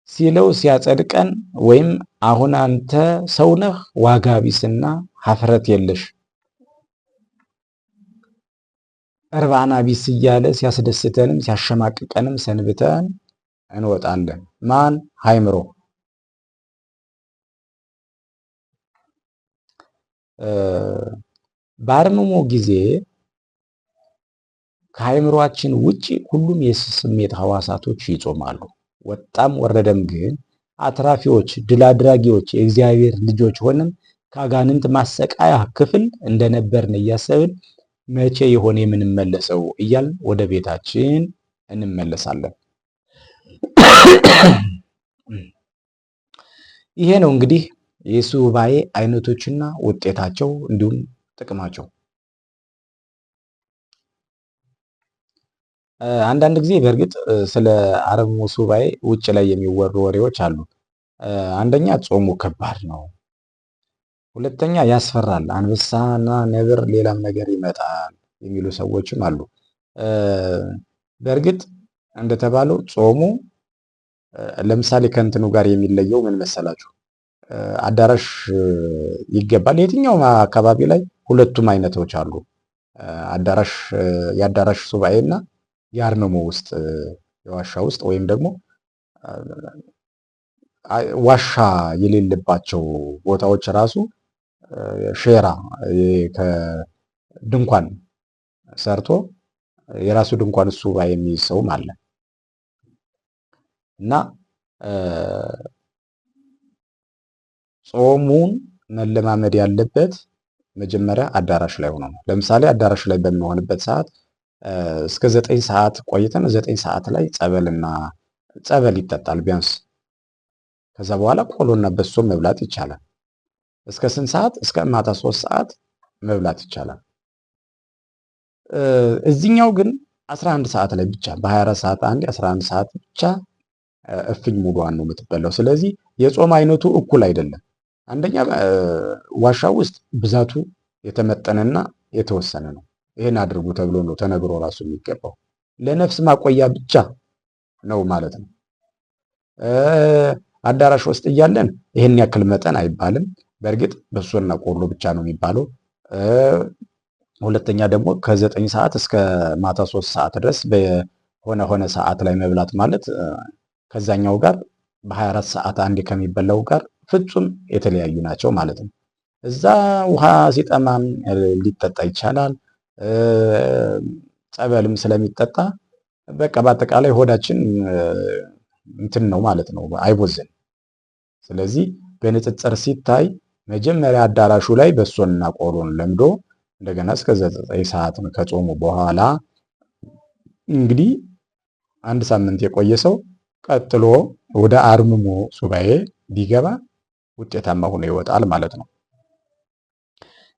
ሲለው ሲያጸድቀን ወይም አሁን አንተ ሰው ነህ ዋጋ ቢስና ሀፍረት የለሽ እርባና ቢስ እያለ ሲያስደስተንም ሲያሸማቅቀንም ሰንብተን እንወጣለን። ማን? አእምሮ። በአርምሞ ጊዜ ከአእምሮአችን ውጪ ሁሉም የስሜት ሐዋሳቶች ይጾማሉ። ወጣም ወረደም ግን አትራፊዎች፣ ድል አድራጊዎች፣ የእግዚአብሔር ልጆች ሆነን ከአጋንንት ማሰቃያ ክፍል እንደነበርን እያሰብን መቼ ይሆን የምንመለሰው እያልን ወደ ቤታችን እንመለሳለን። ይሄ ነው እንግዲህ የሱባኤ አይነቶችና ውጤታቸው እንዲሁም ጥቅማቸው። አንዳንድ ጊዜ በእርግጥ ስለ አርምሞ ሱባኤ ውጭ ላይ የሚወሩ ወሬዎች አሉ። አንደኛ ጾሙ ከባድ ነው፣ ሁለተኛ ያስፈራል፣ አንበሳና ነብር ሌላም ነገር ይመጣል የሚሉ ሰዎችም አሉ። በእርግጥ እንደተባለው ጾሙ ለምሳሌ ከእንትኑ ጋር የሚለየው ምን መሰላችሁ? አዳራሽ ይገባል። የትኛውም አካባቢ ላይ ሁለቱም አይነቶች አሉ። የአዳራሽ ሱባኤ እና የአርምሞ ውስጥ የዋሻ ውስጥ ወይም ደግሞ ዋሻ የሌለባቸው ቦታዎች ራሱ ሼራ ከድንኳን ሰርቶ የራሱ ድንኳን ሱባኤ የሚይዝ ሰውም አለ እና ጾሙን መለማመድ ያለበት መጀመሪያ አዳራሽ ላይ ሆኖ ነው። ለምሳሌ አዳራሽ ላይ በሚሆንበት ሰዓት እስከ 9 ሰዓት ቆይተን 9 ሰዓት ላይ ጸበል ይጠጣል ቢያንስ። ከዛ በኋላ ቆሎና በሶ መብላት ይቻላል። እስከ ስንት ሰዓት? እስከ ማታ 3 ሰዓት መብላት ይቻላል። እዚህኛው ግን 11 ሰዓት ላይ ብቻ በ24 ሰዓት አንዴ 11 ሰዓት ብቻ እፍኝ ሙሉዋን ነው የምትበላው። ስለዚህ የጾም አይነቱ እኩል አይደለም። አንደኛ ዋሻው ውስጥ ብዛቱ የተመጠነና የተወሰነ ነው። ይሄን አድርጉ ተብሎ ነው ተነግሮ ራሱ የሚገባው። ለነፍስ ማቆያ ብቻ ነው ማለት ነው። አዳራሽ ውስጥ እያለን ይሄን ያክል መጠን አይባልም። በእርግጥ በሶና ቆሎ ብቻ ነው የሚባለው። ሁለተኛ ደግሞ ከ9 ሰዓት እስከ ማታ 3 ሰዓት ድረስ በሆነ ሰዓት ላይ መብላት ማለት ከዛኛው ጋር በ24 ሰዓት አንዴ ከሚበላው ጋር ፍጹም የተለያዩ ናቸው ማለት ነው። እዛ ውሃ ሲጠማም ሊጠጣ ይቻላል። ጸበልም ስለሚጠጣ በቃ በአጠቃላይ ሆዳችን እንትን ነው ማለት ነው፣ አይቦዝን። ስለዚህ በንጽጽር ሲታይ መጀመሪያ አዳራሹ ላይ በሶና ቆሎን ለምዶ እንደገና እስከ 9 ሰዓት ከጾሙ በኋላ እንግዲህ አንድ ሳምንት የቆየ ሰው ቀጥሎ ወደ አርምሞ ሱባኤ ቢገባ ውጤታማ ሆኖ ይወጣል ማለት ነው።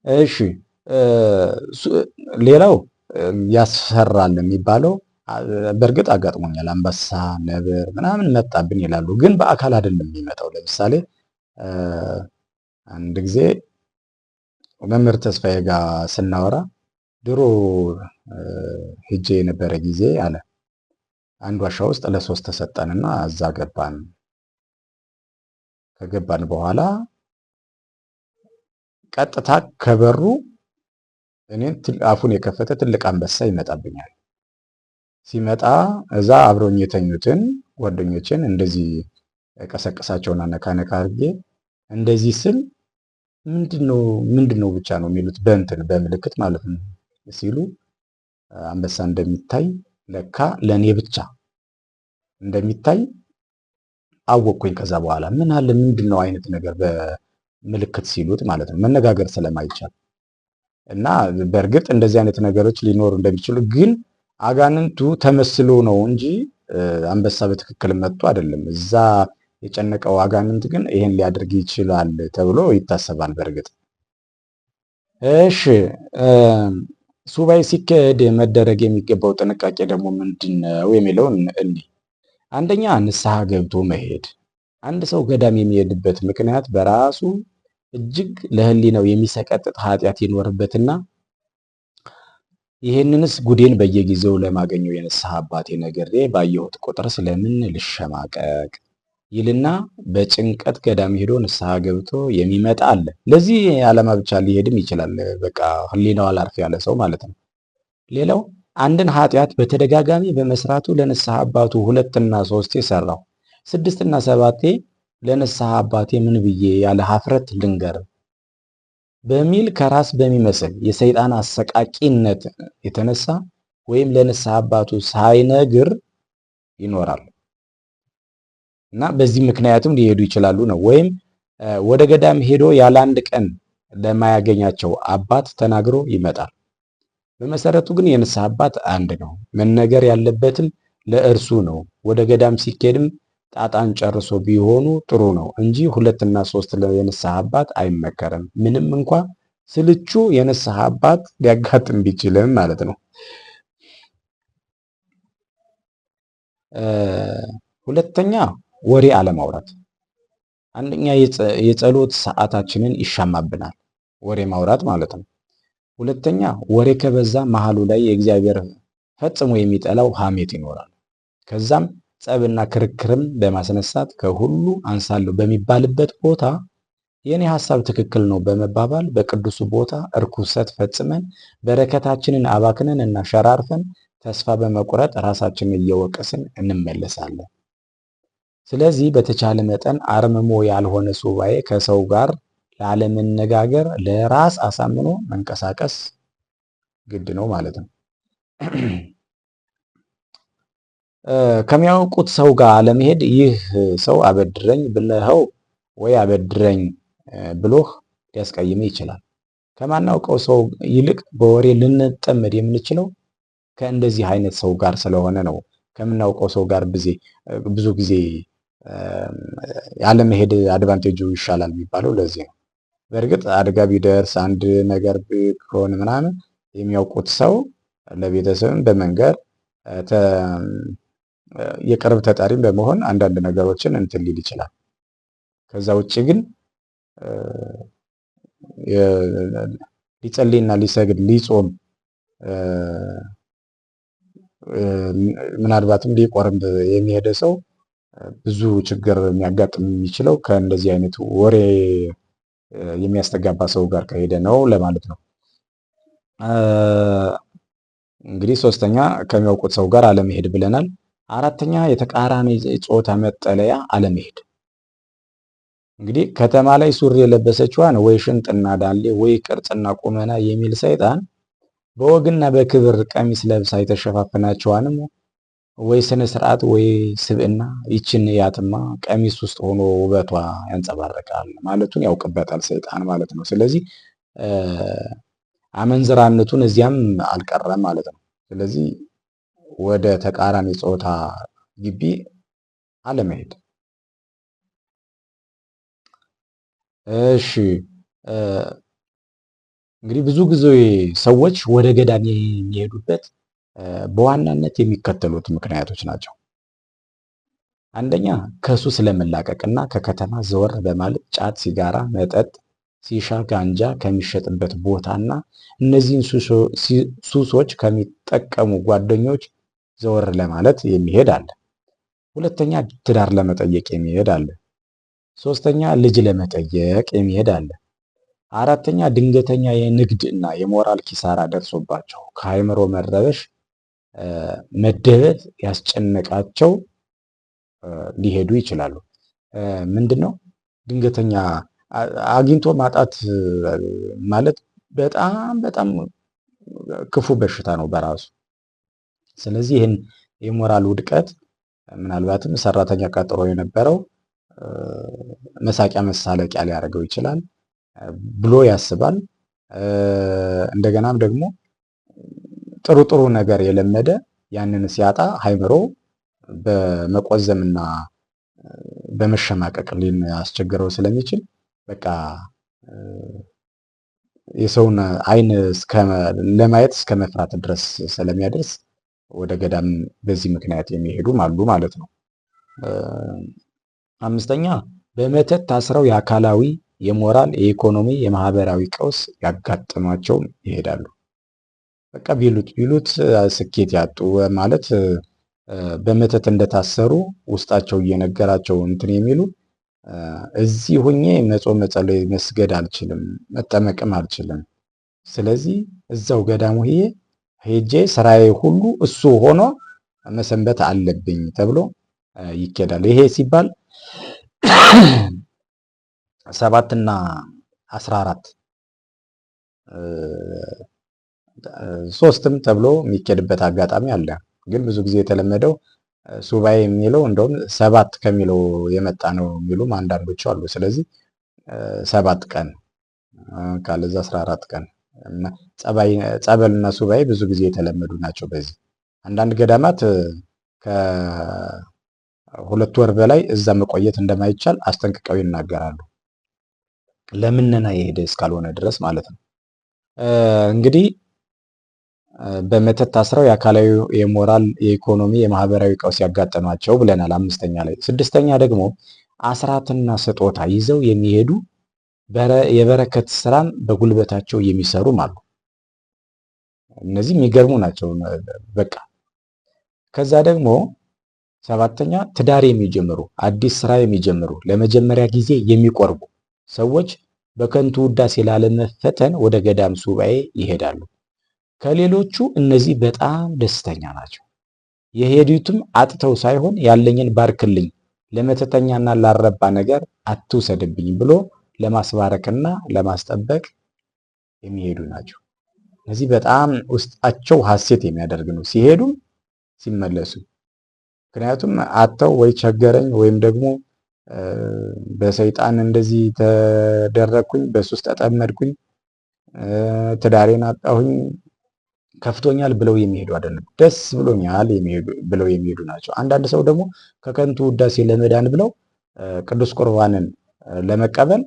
እሺ ሌላው ያስፈራል የሚባለው በእርግጥ አጋጥሞኛል። አንበሳ ነብር ምናምን መጣብን ይላሉ፣ ግን በአካል አይደለም የሚመጣው። ለምሳሌ አንድ ጊዜ መምህር ተስፋዬ ጋር ስናወራ ድሮ ሄጄ የነበረ ጊዜ አለ አንድ ዋሻ ውስጥ ለ3 ተሰጠንና እዛ ገባን። ከገባን በኋላ ቀጥታ ከበሩ እኔን አፉን የከፈተ ትልቅ አንበሳ ይመጣብኛል። ሲመጣ እዛ አብረውኝ የተኙትን ጓደኞችን እንደዚህ ቀሰቀሳቸውና ነካ አድርጌ እንደዚህ ስል ምንድነው ብቻ ነው የሚሉት በምልክት ማለት ነው ሲሉ አንበሳ እንደሚታይ ለካ ለኔ ብቻ እንደሚታይ አወቅኩኝ። ከዛ በኋላ ምን አለ ምንድነው አይነት ነገር በምልክት ሲሉት ማለት ነው መነጋገር ስለማይቻል እና በእርግጥ እንደዚህ አይነት ነገሮች ሊኖሩ እንደሚችሉ ግን አጋንንቱ ተመስሎ ነው እንጂ አንበሳ በትክክል መጥቶ አይደለም። እዛ የጨነቀው አጋንንት ግን ይሄን ሊያደርግ ይችላል ተብሎ ይታሰባል። በእርግጥ እሺ ሱባኤ ሲካሄድ መደረግ የሚገባው ጥንቃቄ ደግሞ ምንድነው የሚለውን እንይ። አንደኛ ንስሐ ገብቶ መሄድ። አንድ ሰው ገዳም የሚሄድበት ምክንያት በራሱ እጅግ ለሕሊናው የሚሰቀጥጥ ኃጢአት ይኖርበትና ይህንንስ ጉዴን በየጊዜው ለማገኘው የንስሐ አባቴ ነግሬ ባየሁት ቁጥር ስለምን ልሸማቀቅ ይልና በጭንቀት ገዳም ሄዶ ንስሐ ገብቶ የሚመጣ አለ። ለዚህ ዓላማ ብቻ ሊሄድም ይችላል። በቃ ሕሊናው አላርፍ ያለ ሰው ማለት ነው። ሌላው አንድን ኃጢአት በተደጋጋሚ በመስራቱ ለንስሐ አባቱ 2 እና 3 ሰራው 6 እና 7 ለንስሐ አባቴ ምን ብዬ ያለ ሀፍረት ልንገር በሚል ከራስ በሚመስል የሰይጣን አሰቃቂነት የተነሳ ወይም ለንስሐ አባቱ ሳይነግር ይኖራል እና በዚህ ምክንያቱም ሊሄዱ ይችላሉ ነው። ወይም ወደ ገዳም ሄዶ ያለ አንድ ቀን ለማያገኛቸው አባት ተናግሮ ይመጣል። በመሰረቱ ግን የንስሐ አባት አንድ ነው። መነገር ያለበትም ለእርሱ ነው። ወደ ገዳም ሲኬድም ጣጣን ጨርሶ ቢሆኑ ጥሩ ነው እንጂ 2 እና 3 የንስሐ አባት አይመከርም። ምንም እንኳ ስልቹ የንስሐ አባት ሊያጋጥም ቢችልም ማለት ነው። ሁለተኛ ወሬ አለማውራት። አንደኛ የጸሎት ሰዓታችንን ይሻማብናል፣ ወሬ ማውራት ማለት ነው። ሁለተኛ ወሬ ከበዛ መሃሉ ላይ የእግዚአብሔር ፈጽሞ የሚጠላው ሐሜት ይኖራል። ከዛም ጸብና ክርክርም በማስነሳት ከሁሉ አንሳለሁ በሚባልበት ቦታ የኔ ሐሳብ ትክክል ነው በመባባል በቅዱሱ ቦታ እርኩሰት ፈጽመን በረከታችንን አባክነን እና ሸራርፈን ተስፋ በመቁረጥ ራሳችንን እየወቀስን እንመለሳለን። ስለዚህ በተቻለ መጠን አርምሞ ያልሆነ ሱባኤ ከሰው ጋር ላለመነጋገር ለራስ አሳምኖ መንቀሳቀስ ግድ ነው ማለት ነው። ከሚያውቁት ሰው ጋር አለመሄድ፣ ይህ ሰው አበድረኝ ብለኸው ወይ አበድረኝ ብሎህ ሊያስቀይም ይችላል። ከማናውቀው ሰው ይልቅ በወሬ ልንጠመድ የምንችለው ከእንደዚህ አይነት ሰው ጋር ስለሆነ ነው። ከምናውቀው ሰው ጋር ብዙ ጊዜ ያለመሄድ አድቫንቴጁ ይሻላል የሚባለው ለዚህ ነው። በእርግጥ አደጋ ቢደርስ አንድ ነገር ቢሆን ምናምን የሚያውቁት ሰው ለቤተሰብም በመንገር የቅርብ ተጠሪም በመሆን አንዳንድ ነገሮችን እንትን ሊል ይችላል። ከዛ ውጭ ግን ሊጸልይና ሊሰግድ ሊጾም ምናልባትም ሊቆርብ የሚሄደ ሰው ብዙ ችግር የሚያጋጥም የሚችለው ከእንደዚህ አይነት ወሬ የሚያስተጋባ ሰው ጋር ከሄደ ነው ለማለት ነው። እንግዲህ ሶስተኛ ከሚያውቁት ሰው ጋር አለመሄድ ብለናል። አራተኛ የተቃራኒ ጾታ መጠለያ አለመሄድ። እንግዲህ ከተማ ላይ ሱሪ የለበሰችዋን ወይ ሽንጥና ዳሌ ወይ ቅርጽና ቁመና የሚል ሰይጣን በወግና በክብር ቀሚስ ለብሳ የተሸፋፈናቸዋንም ወይ ስነ ስርዓት ወይ ስብዕና ይችን ያትማ ቀሚስ ውስጥ ሆኖ ውበቷ ያንጸባርቃል ማለቱን ያውቅበታል ሰይጣን ማለት ነው። ስለዚህ አመንዝራነቱን እዚያም አልቀረም ማለት ነው። ስለዚህ ወደ ተቃራኒ ጾታ ግቢ አለመሄድ። እሺ እንግዲህ ብዙ ጊዜ ሰዎች ወደ ገዳም የሚሄዱበት በዋናነት የሚከተሉት ምክንያቶች ናቸው። አንደኛ ከሱስ ለመላቀቅና ከከተማ ዘወር በማለት ጫት፣ ሲጋራ፣ መጠጥ፣ ሲሻ፣ ጋንጃ ከሚሸጥበት ቦታና እነዚህን ሱሶች ከሚጠቀሙ ጓደኞች ዘወር ለማለት የሚሄድ አለ። ሁለተኛ ትዳር ለመጠየቅ የሚሄድ አለ። ሶስተኛ ልጅ ለመጠየቅ የሚሄድ አለ። አራተኛ ድንገተኛ የንግድ እና የሞራል ኪሳራ ደርሶባቸው ከአእምሮ መረበሽ መደበት ያስጨነቃቸው ሊሄዱ ይችላሉ። ምንድነው ድንገተኛ አግኝቶ ማጣት ማለት በጣም በጣም ክፉ በሽታ ነው በራሱ። ስለዚህ ይህን የሞራል ውድቀት ምናልባትም ሰራተኛ ቀጥሮ የነበረው መሳቂያ መሳለቂያ ሊያደርገው ይችላል ብሎ ያስባል። እንደገናም ደግሞ ጥሩ ጥሩ ነገር የለመደ ያንን ሲያጣ አእምሮ በመቆዘምና በመሸማቀቅ ሊያስቸግረው ስለሚችል በቃ የሰውን ዓይን ለማየት እስከ መፍራት ድረስ ስለሚያደርስ ወደ ገዳም በዚህ ምክንያት የሚሄዱም አሉ ማለት ነው። አምስተኛ በመተት ታስረው የአካላዊ፣ የሞራል፣ የኢኮኖሚ፣ የማህበራዊ ቀውስ ያጋጥሟቸው ይሄዳሉ። በቃ ቢሉት ስኬት ያጡ ማለት በመተት እንደታሰሩ ውስጣቸው እየነገራቸው እንትን የሚሉ እዚህ ሁኜ መጾም፣ መጸለይ፣ መስገድ አልችልም፣ መጠመቅም አልችልም። ስለዚህ እዛው ገዳሙ ሄጄ ስራዬ ሁሉ እሱ ሆኖ መሰንበት አለብኝ ተብሎ ይኬዳል። ይሄ ሲባል 7 እና 14 3ም ተብሎ የሚኬድበት አጋጣሚ አለ። ግን ብዙ ጊዜ የተለመደው ሱባኤ የሚለው እንደውም 7 ከሚለው የመጣ ነው የሚሉም አንዳንዶች አሉ። ስለዚህ 7 ቀን ካለዛ 14 ቀን ጸበልና ሱባኤ ብዙ ጊዜ የተለመዱ ናቸው። በዚህ አንዳንድ ገዳማት 2 ወር በላይ እዛ መቆየት እንደማይቻል አስጠንቅቀው ይናገራሉ። ለምነና የሄደ እስካልሆነ ድረስ ማለት ነው። እንግዲህ በመተት ታስረው የአካላዊ፣ የሞራል፣ የኢኮኖሚ፣ የማህበራዊ ቀውስ ያጋጠማቸው ብለናል 5ኛ ላይ። 6ኛ ደግሞ አስራትና ስጦታ ይዘው የሚሄዱ የበረከት ስራን በጉልበታቸው የሚሰሩም አሉ። እነዚህ የሚገርሙ ናቸው። በቃ ከዛ ደግሞ 7ኛ ትዳር የሚጀምሩ አዲስ ስራ የሚጀምሩ ለመጀመሪያ ጊዜ የሚቆርቡ ሰዎች በከንቱ ውዳሴ ላለመፈተን ወደ ገዳም ሱባኤ ይሄዳሉ። ከሌሎቹ እነዚህ በጣም ደስተኛ ናቸው። የሄዱትም አጥተው ሳይሆን ያለኝን ባርክልኝ፣ ለመተተኛና ላረባ ነገር አትውሰድብኝ ብሎ ለማስባረክና ለማስጠበቅ የሚሄዱ ናቸው። እነዚህ በጣም ውስጣቸው ሐሴት የሚያደርግ ነው ሲሄዱም ሲመለሱ። ምክንያቱም አጥተው ወይ ቸገረኝ ወይም ደግሞ በሰይጣን እንደዚህ ተደረግኩኝ፣ በሱስ ተጠመድኩኝ፣ ትዳሬን አጣሁኝ፣ ከፍቶኛል ብለው የሚሄዱ አይደለም። ደስ ብሎኛል ብለው የሚሄዱ ናቸው። አንዳንድ ሰው ደግሞ ከከንቱ ውዳሴ ለመዳን ብለው ቅዱስ ቁርባንን ለመቀበል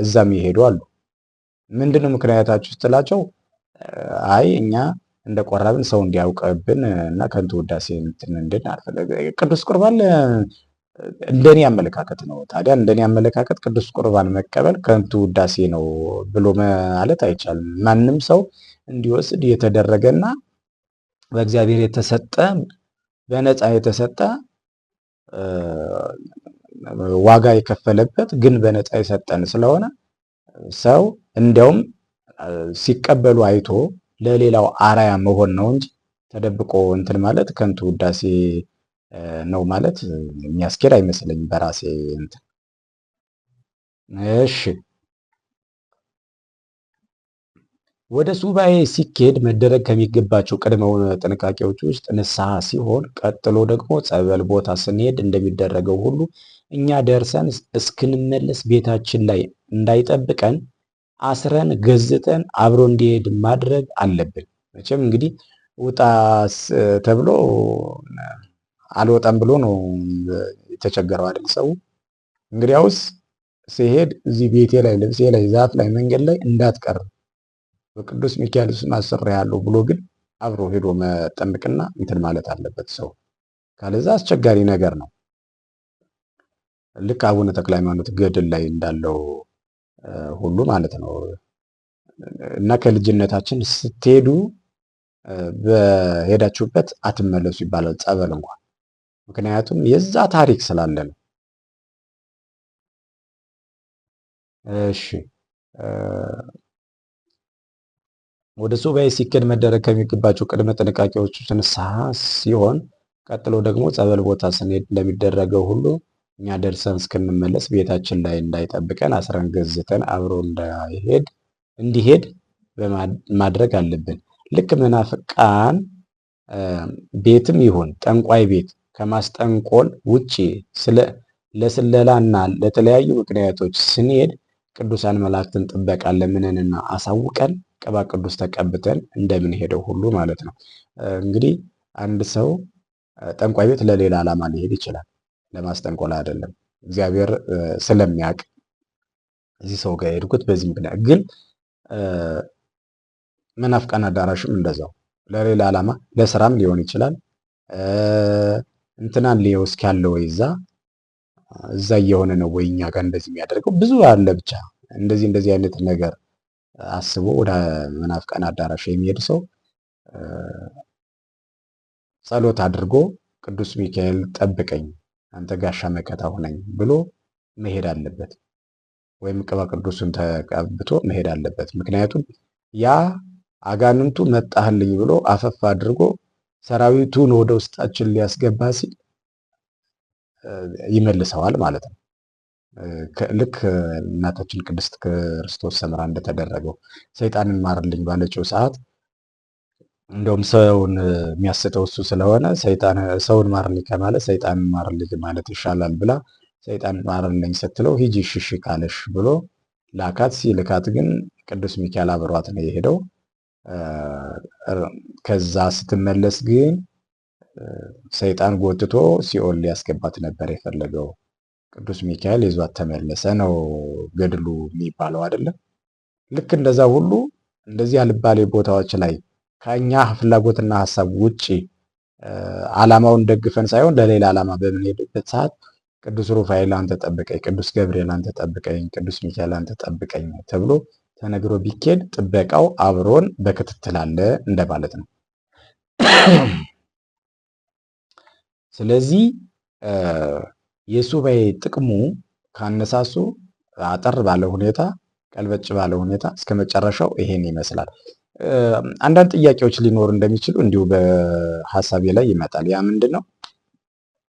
እዛም ይሄዱ አሉ። ምንድነው ምክንያታችሁ ስትላቸው አይ እኛ እንደቆረብን ሰው እንዲያውቅብን እና ከንቱ ውዳሴ እንትን ቅዱስ ቁርባን እንደኔ አመለካከት ነው። ታዲያ እንደኔ አመለካከት ቅዱስ ቁርባን መቀበል ከንቱ ውዳሴ ነው ብሎ ማለት አይቻልም። ማንም ሰው እንዲወስድ የተደረገና በእግዚአብሔር የተሰጠ በነፃ የተሰጠ ዋጋ የከፈለበት ግን በነፃ የሰጠን ስለሆነ ሰው እንዲያውም ሲቀበሉ አይቶ ለሌላው አራያ መሆን ነው እንጂ ተደብቆ እንትን ማለት ከንቱ ውዳሴ ነው ማለት የሚያስኬድ አይመስለኝም በራሴ እንትን። እሺ ወደ ሱባኤ ሲኬድ መደረግ ከሚገባቸው ቅድመ ጥንቃቄዎች ውስጥ ንስሐ ሲሆን፣ ቀጥሎ ደግሞ ጸበል ቦታ ስንሄድ እንደሚደረገው ሁሉ እኛ ደርሰን እስክንመለስ ቤታችን ላይ እንዳይጠብቀን አስረን ገዝተን አብሮ እንዲሄድ ማድረግ አለብን። መቼም እንግዲህ ውጣ ተብሎ አልወጣም ብሎ ነው የተቸገረው አይደል ሰው። እንግዲያውስ ሲሄድ እዚህ ቤቴ ላይ፣ ልብሴ ላይ፣ ዛፍ ላይ፣ መንገድ ላይ እንዳትቀር በቅዱስ ሚካኤል ስም አስሬሃለሁ ብሎ ግን አብሮ ሄዶ መጠመቅና እንትን ማለት አለበት ሰው። ካለዛ አስቸጋሪ ነገር ነው። ልክ አቡነ ተክለ ሃይማኖት ገድል ላይ እንዳለው ሁሉ ማለት ነው። እና ከልጅነታችን ስትሄዱ በሄዳችሁበት አትመለሱ ይባላል ጸበል እንኳን። ምክንያቱም የዛ ታሪክ ስላለ ነው። እሺ ወደ ሱባኤ ሲኬድ መደረግ ከሚገባቸው ቅድመ ጥንቃቄዎች ንስሐ ሲሆን፣ ቀጥሎ ደግሞ ጸበል ቦታ ስንሄድ እንደሚደረገው ሁሉ እኛ ደርሰን እስክንመለስ ቤታችን ላይ እንዳይጠብቀን አስረን ገዝተን አብሮ እንዲሄድ ማድረግ አለብን። ልክ መናፍቃን ቤትም ይሁን ጠንቋይ ቤት ከማስጠንቆል ውጪ ለስለላና ለተለያዩ ምክንያቶች ስንሄድ ቅዱሳን መላእክትን ጥበቃ ለምንንና አሳውቀን ቅባ ቅዱስ ተቀብተን እንደምንሄደው ሁሉ ማለት ነው። እንግዲህ አንድ ሰው ጠንቋይ ቤት ለሌላ ዓላማ ሊሄድ ይችላል፣ ለማስጠንቆል አይደለም። እግዚአብሔር ስለሚያውቅ እዚህ ሰው ጋር የሄድኩት በዚህ ምክንያት። ግን መናፍቃን አዳራሽም እንደዛው ለሌላ ዓላማ ለስራም ሊሆን ይችላል። እንትናን ሊየው እስኪ ያለው ወይ እዛ እየሆነ ነው ወይ እኛ ጋር እንደዚህ የሚያደርገው ብዙ አለ። ብቻ እንደዚህ አይነት ነገር አስቦ ወደ መናፍቃን አዳራሽ የሚሄድ ሰው ጸሎት አድርጎ ቅዱስ ሚካኤል ጠብቀኝ፣ አንተ ጋሻ መከታ ሆነኝ ብሎ መሄድ አለበት። ወይም ቅባ ቅዱስን ተቀብቶ መሄድ አለበት። ምክንያቱም ያ አጋንንቱ መጣህልኝ ብሎ አፈፍ አድርጎ ሰራዊቱን ወደ ውስጣችን ሊያስገባ ሲል ይመልሰዋል ማለት ነው። ልክ እናታችን ቅድስት ክርስቶስ ሰምራ እንደተደረገው ሰይጣንን ማርልኝ ባለችው ሰዓት እንደውም ሰውን የሚያስተው እሱ ስለሆነ ሰውን ማርልኝ ከማለት ሰይጣንን ማርልኝ ማለት ይሻላል ብላ ሰይጣን ማርልኝ ስትለው ሂጂ ሽሽ ካለሽ ብሎ ላካት። ሲልካት ግን ቅዱስ ሚካኤል አብሯት ነው የሄደው። ከዛ ስትመለስ ግን ሰይጣን ጎትቶ ሲኦል ሊያስገባት ነበር የፈለገው። ቅዱስ ሚካኤል ይዟት ተመለሰ ነው ገድሉ የሚባለው አይደለም። ልክ እንደዛ ሁሉ እንደዚህ አልባሌ ቦታዎች ላይ ከኛ ፍላጎትና ሀሳብ ውጪ ዓላማውን ደግፈን ሳይሆን ለሌላ ዓላማ በምንሄድበት ሰዓት ቅዱስ ሩፋኤል አንተ ጠብቀኝ፣ ቅዱስ ገብርኤል አንተ ጠብቀኝ፣ ቅዱስ ሚካኤል አንተ ጠብቀኝ ተብሎ ተነግሮ ቢኬድ ጥበቃው አብሮን በክትትል አለ እንደማለት ነው። ስለዚህ የሱባኤ ጥቅሙ ካነሳሱ አጠር ባለ ሁኔታ ቀልበጭ ባለ ሁኔታ እስከ መጨረሻው ይሄን ይመስላል። አንዳንድ ጥያቄዎች ሊኖሩ እንደሚችሉ እንዲሁ በሀሳቤ ላይ ይመጣል። ያ ምንድን ነው?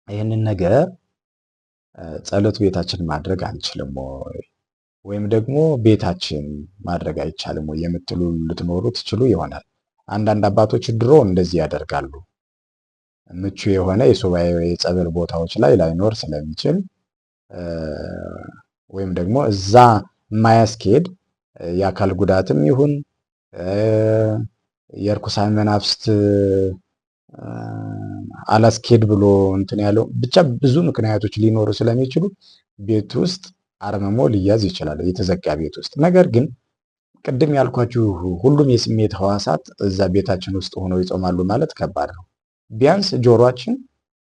ይህንን ነገር ጸሎት ቤታችን ማድረግ አንችልም ወይ? ወይም ደግሞ ቤታችን ማድረግ አይቻልም ወይ የምትሉ ልትኖሩ ትችሉ ይሆናል። አንዳንድ አባቶች ድሮ እንደዚህ ያደርጋሉ። ምቹ የሆነ የሱባኤ የጸበል ቦታዎች ላይ ላይኖር ስለሚችል ወይም ደግሞ እዛ የማያስኬድ የአካል ጉዳትም ይሁን የርኩሳን መናፍስት አላስኬድ ብሎ እንትን ያለው ብቻ ብዙ ምክንያቶች ሊኖሩ ስለሚችሉ ቤት ውስጥ አርምሞ ሊያዝ ይችላል፣ የተዘጋ ቤት ውስጥ። ነገር ግን ቅድም ያልኳችሁ ሁሉም የስሜት ሕዋሳት እዛ ቤታችን ውስጥ ሆነው ይጾማሉ ማለት ከባድ ነው። ቢያንስ ጆሮአችን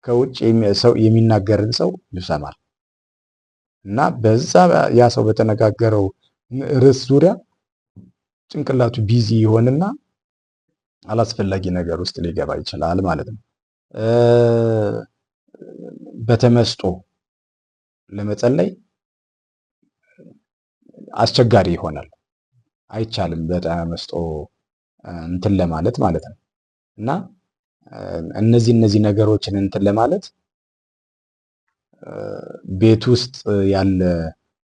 ከውጭ ሰው የሚናገርን ሰው ይሰማል እና በዛ ያ ሰው በተነጋገረው ርዕስ ዙሪያ ጭንቅላቱ ቢዚ ይሆንና አላስፈላጊ ነገር ውስጥ ሊገባ ይችላል ማለት ነው። በተመስጦ ለመጸለይ አስቸጋሪ ይሆናል፣ አይቻልም በተመስጦ እንትን ለማለት ማለት ነው። እና እነዚህ ነገሮችን እንትን ለማለት ቤት ውስጥ ያለ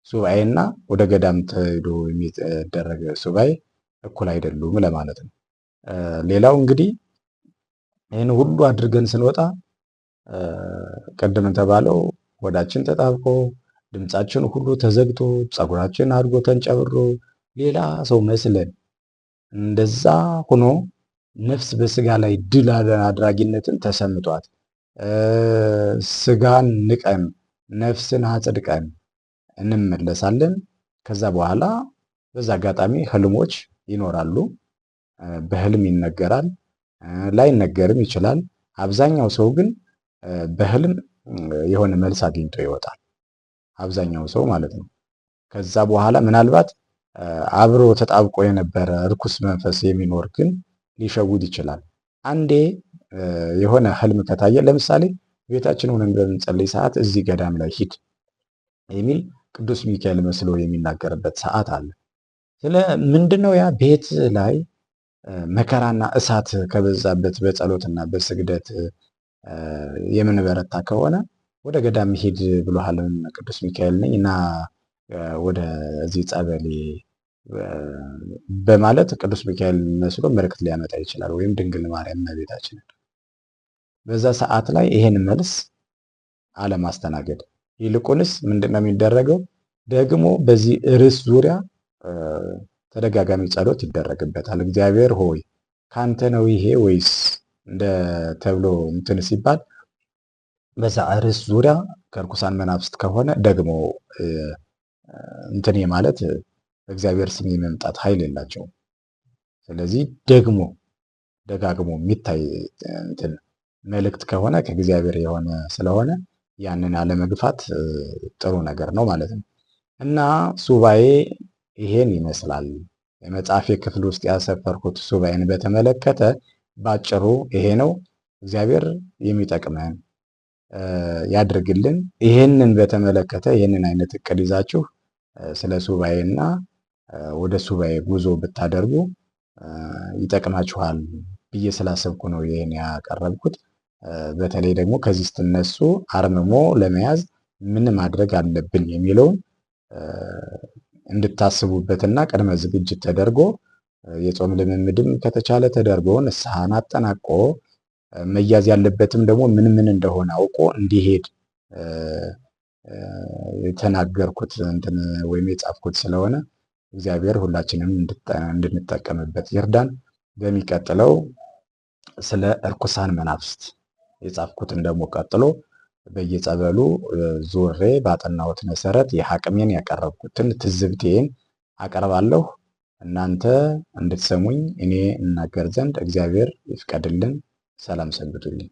ሱባኤና ወደ ገዳም ተሄዶ የሚደረግ ሱባኤ እኩል አይደሉም ለማለት ነው። ሌላው እንግዲህ ይህን ሁሉ አድርገን ስንወጣ ቅድም ተባለው ሆዳችን ተጣብቆ ድምፃችን ሁሉ ተዘግቶ ፀጉራችን አድጎ ተንጨብሮ ሌላ ሰው መስለን እንደዛ ሆኖ ነፍስ በስጋ ላይ ድል አድራጊነትን ተሰምቷት ስጋን ንቀን ነፍስን አጽድቀን እንመለሳለን። ከዛ በኋላ በዛ አጋጣሚ ህልሞች ይኖራሉ። በህልም ይነገራል፣ ላይነገርም ይችላል። አብዛኛው ሰው ግን በህልም የሆነ መልስ አግኝቶ ይወጣል። አብዛኛው ሰው ማለት ነው። ከዛ በኋላ ምናልባት አብሮ ተጣብቆ የነበረ እርኩስ መንፈስ የሚኖር ግን ሊሸውድ ይችላል። አንዴ የሆነ ህልም ከታየ ለምሳሌ ቤታችን ሆነን በምንጸልይ ሰዓት እዚህ ገዳም ላይ ሂድ የሚል ቅዱስ ሚካኤል መስሎ የሚናገርበት ሰዓት አለ። ስለ ምንድነው ያ ቤት ላይ መከራና እሳት ከበዛበት በጸሎትና በስግደት የምንበረታ ከሆነ ወደ ገዳም ሂድ ብሎሃል ቅዱስ ሚካኤል ነኝ እና ወደዚህ ጸበሌ በማለት ቅዱስ ሚካኤል መስሎ መልእክት ሊያመጣ ይችላል። ወይም ድንግል ማርያም እመቤታችንን በዛ ሰዓት ላይ ይሄን መልስ አለማስተናገድ። ይልቁንስ ምንድነው የሚደረገው? ደግሞ በዚህ ርዕስ ዙሪያ ተደጋጋሚ ጸሎት ይደረግበታል። እግዚአብሔር ሆይ ካንተ ነው ይሄ ወይስ እንደ ተብሎ እንትን ሲባል በዛ ርዕስ ዙሪያ ከርኩሳን መናፍስት ከሆነ ደግሞ እንትን ማለት በእግዚአብሔር ስም የመምጣት ኃይል የላቸውም። ስለዚህ ደግሞ ደጋግሞ የሚታይ እንትን መልእክት ከሆነ ከእግዚአብሔር የሆነ ስለሆነ ያንን አለመግፋት ጥሩ ነገር ነው ማለት ነው። እና ሱባኤ ይሄን ይመስላል። የመጽሐፌ ክፍል ውስጥ ያሰፈርኩት ሱባኤን በተመለከተ ባጭሩ ይሄ ነው። እግዚአብሔር የሚጠቅመን ያድርግልን። ይሄንን በተመለከተ ይሄንን አይነት እቅድ ይዛችሁ ስለ ሱባኤና ወደ ሱባኤ ጉዞ ብታደርጉ ይጠቅማችኋል ብዬ ስላሰብኩ ነው ይሄን ያቀረብኩት። በተለይ ደግሞ ከዚህ ስትነሱ አርምሞ ለመያዝ ምን ማድረግ አለብን የሚለውን እንድታስቡበትና ቅድመ ዝግጅት ተደርጎ የጾም ልምምድም ከተቻለ ተደርጎ ንስሐን አጠናቆ መያዝ ያለበትም ደግሞ ምን እንደሆነ አውቆ እንዲሄድ የተናገርኩት እንትን ወይም የጻፍኩት ስለሆነ እግዚአብሔር ሁላችንም እንድንጠቀምበት ይርዳን። በሚቀጥለው ስለ እርኩሳን መናፍስት የጻፍኩትን ደግሞ ቀጥሎ በየጸበሉ ዞሬ ባጠናሁት መሰረት የሐቅሜን ያቀረብኩትን ትዝብቴን አቀርባለሁ። እናንተ እንድትሰሙኝ እኔ እናገር ዘንድ እግዚአብሔር ይፍቀድልን። ሰላም ሰንብቱልኝ።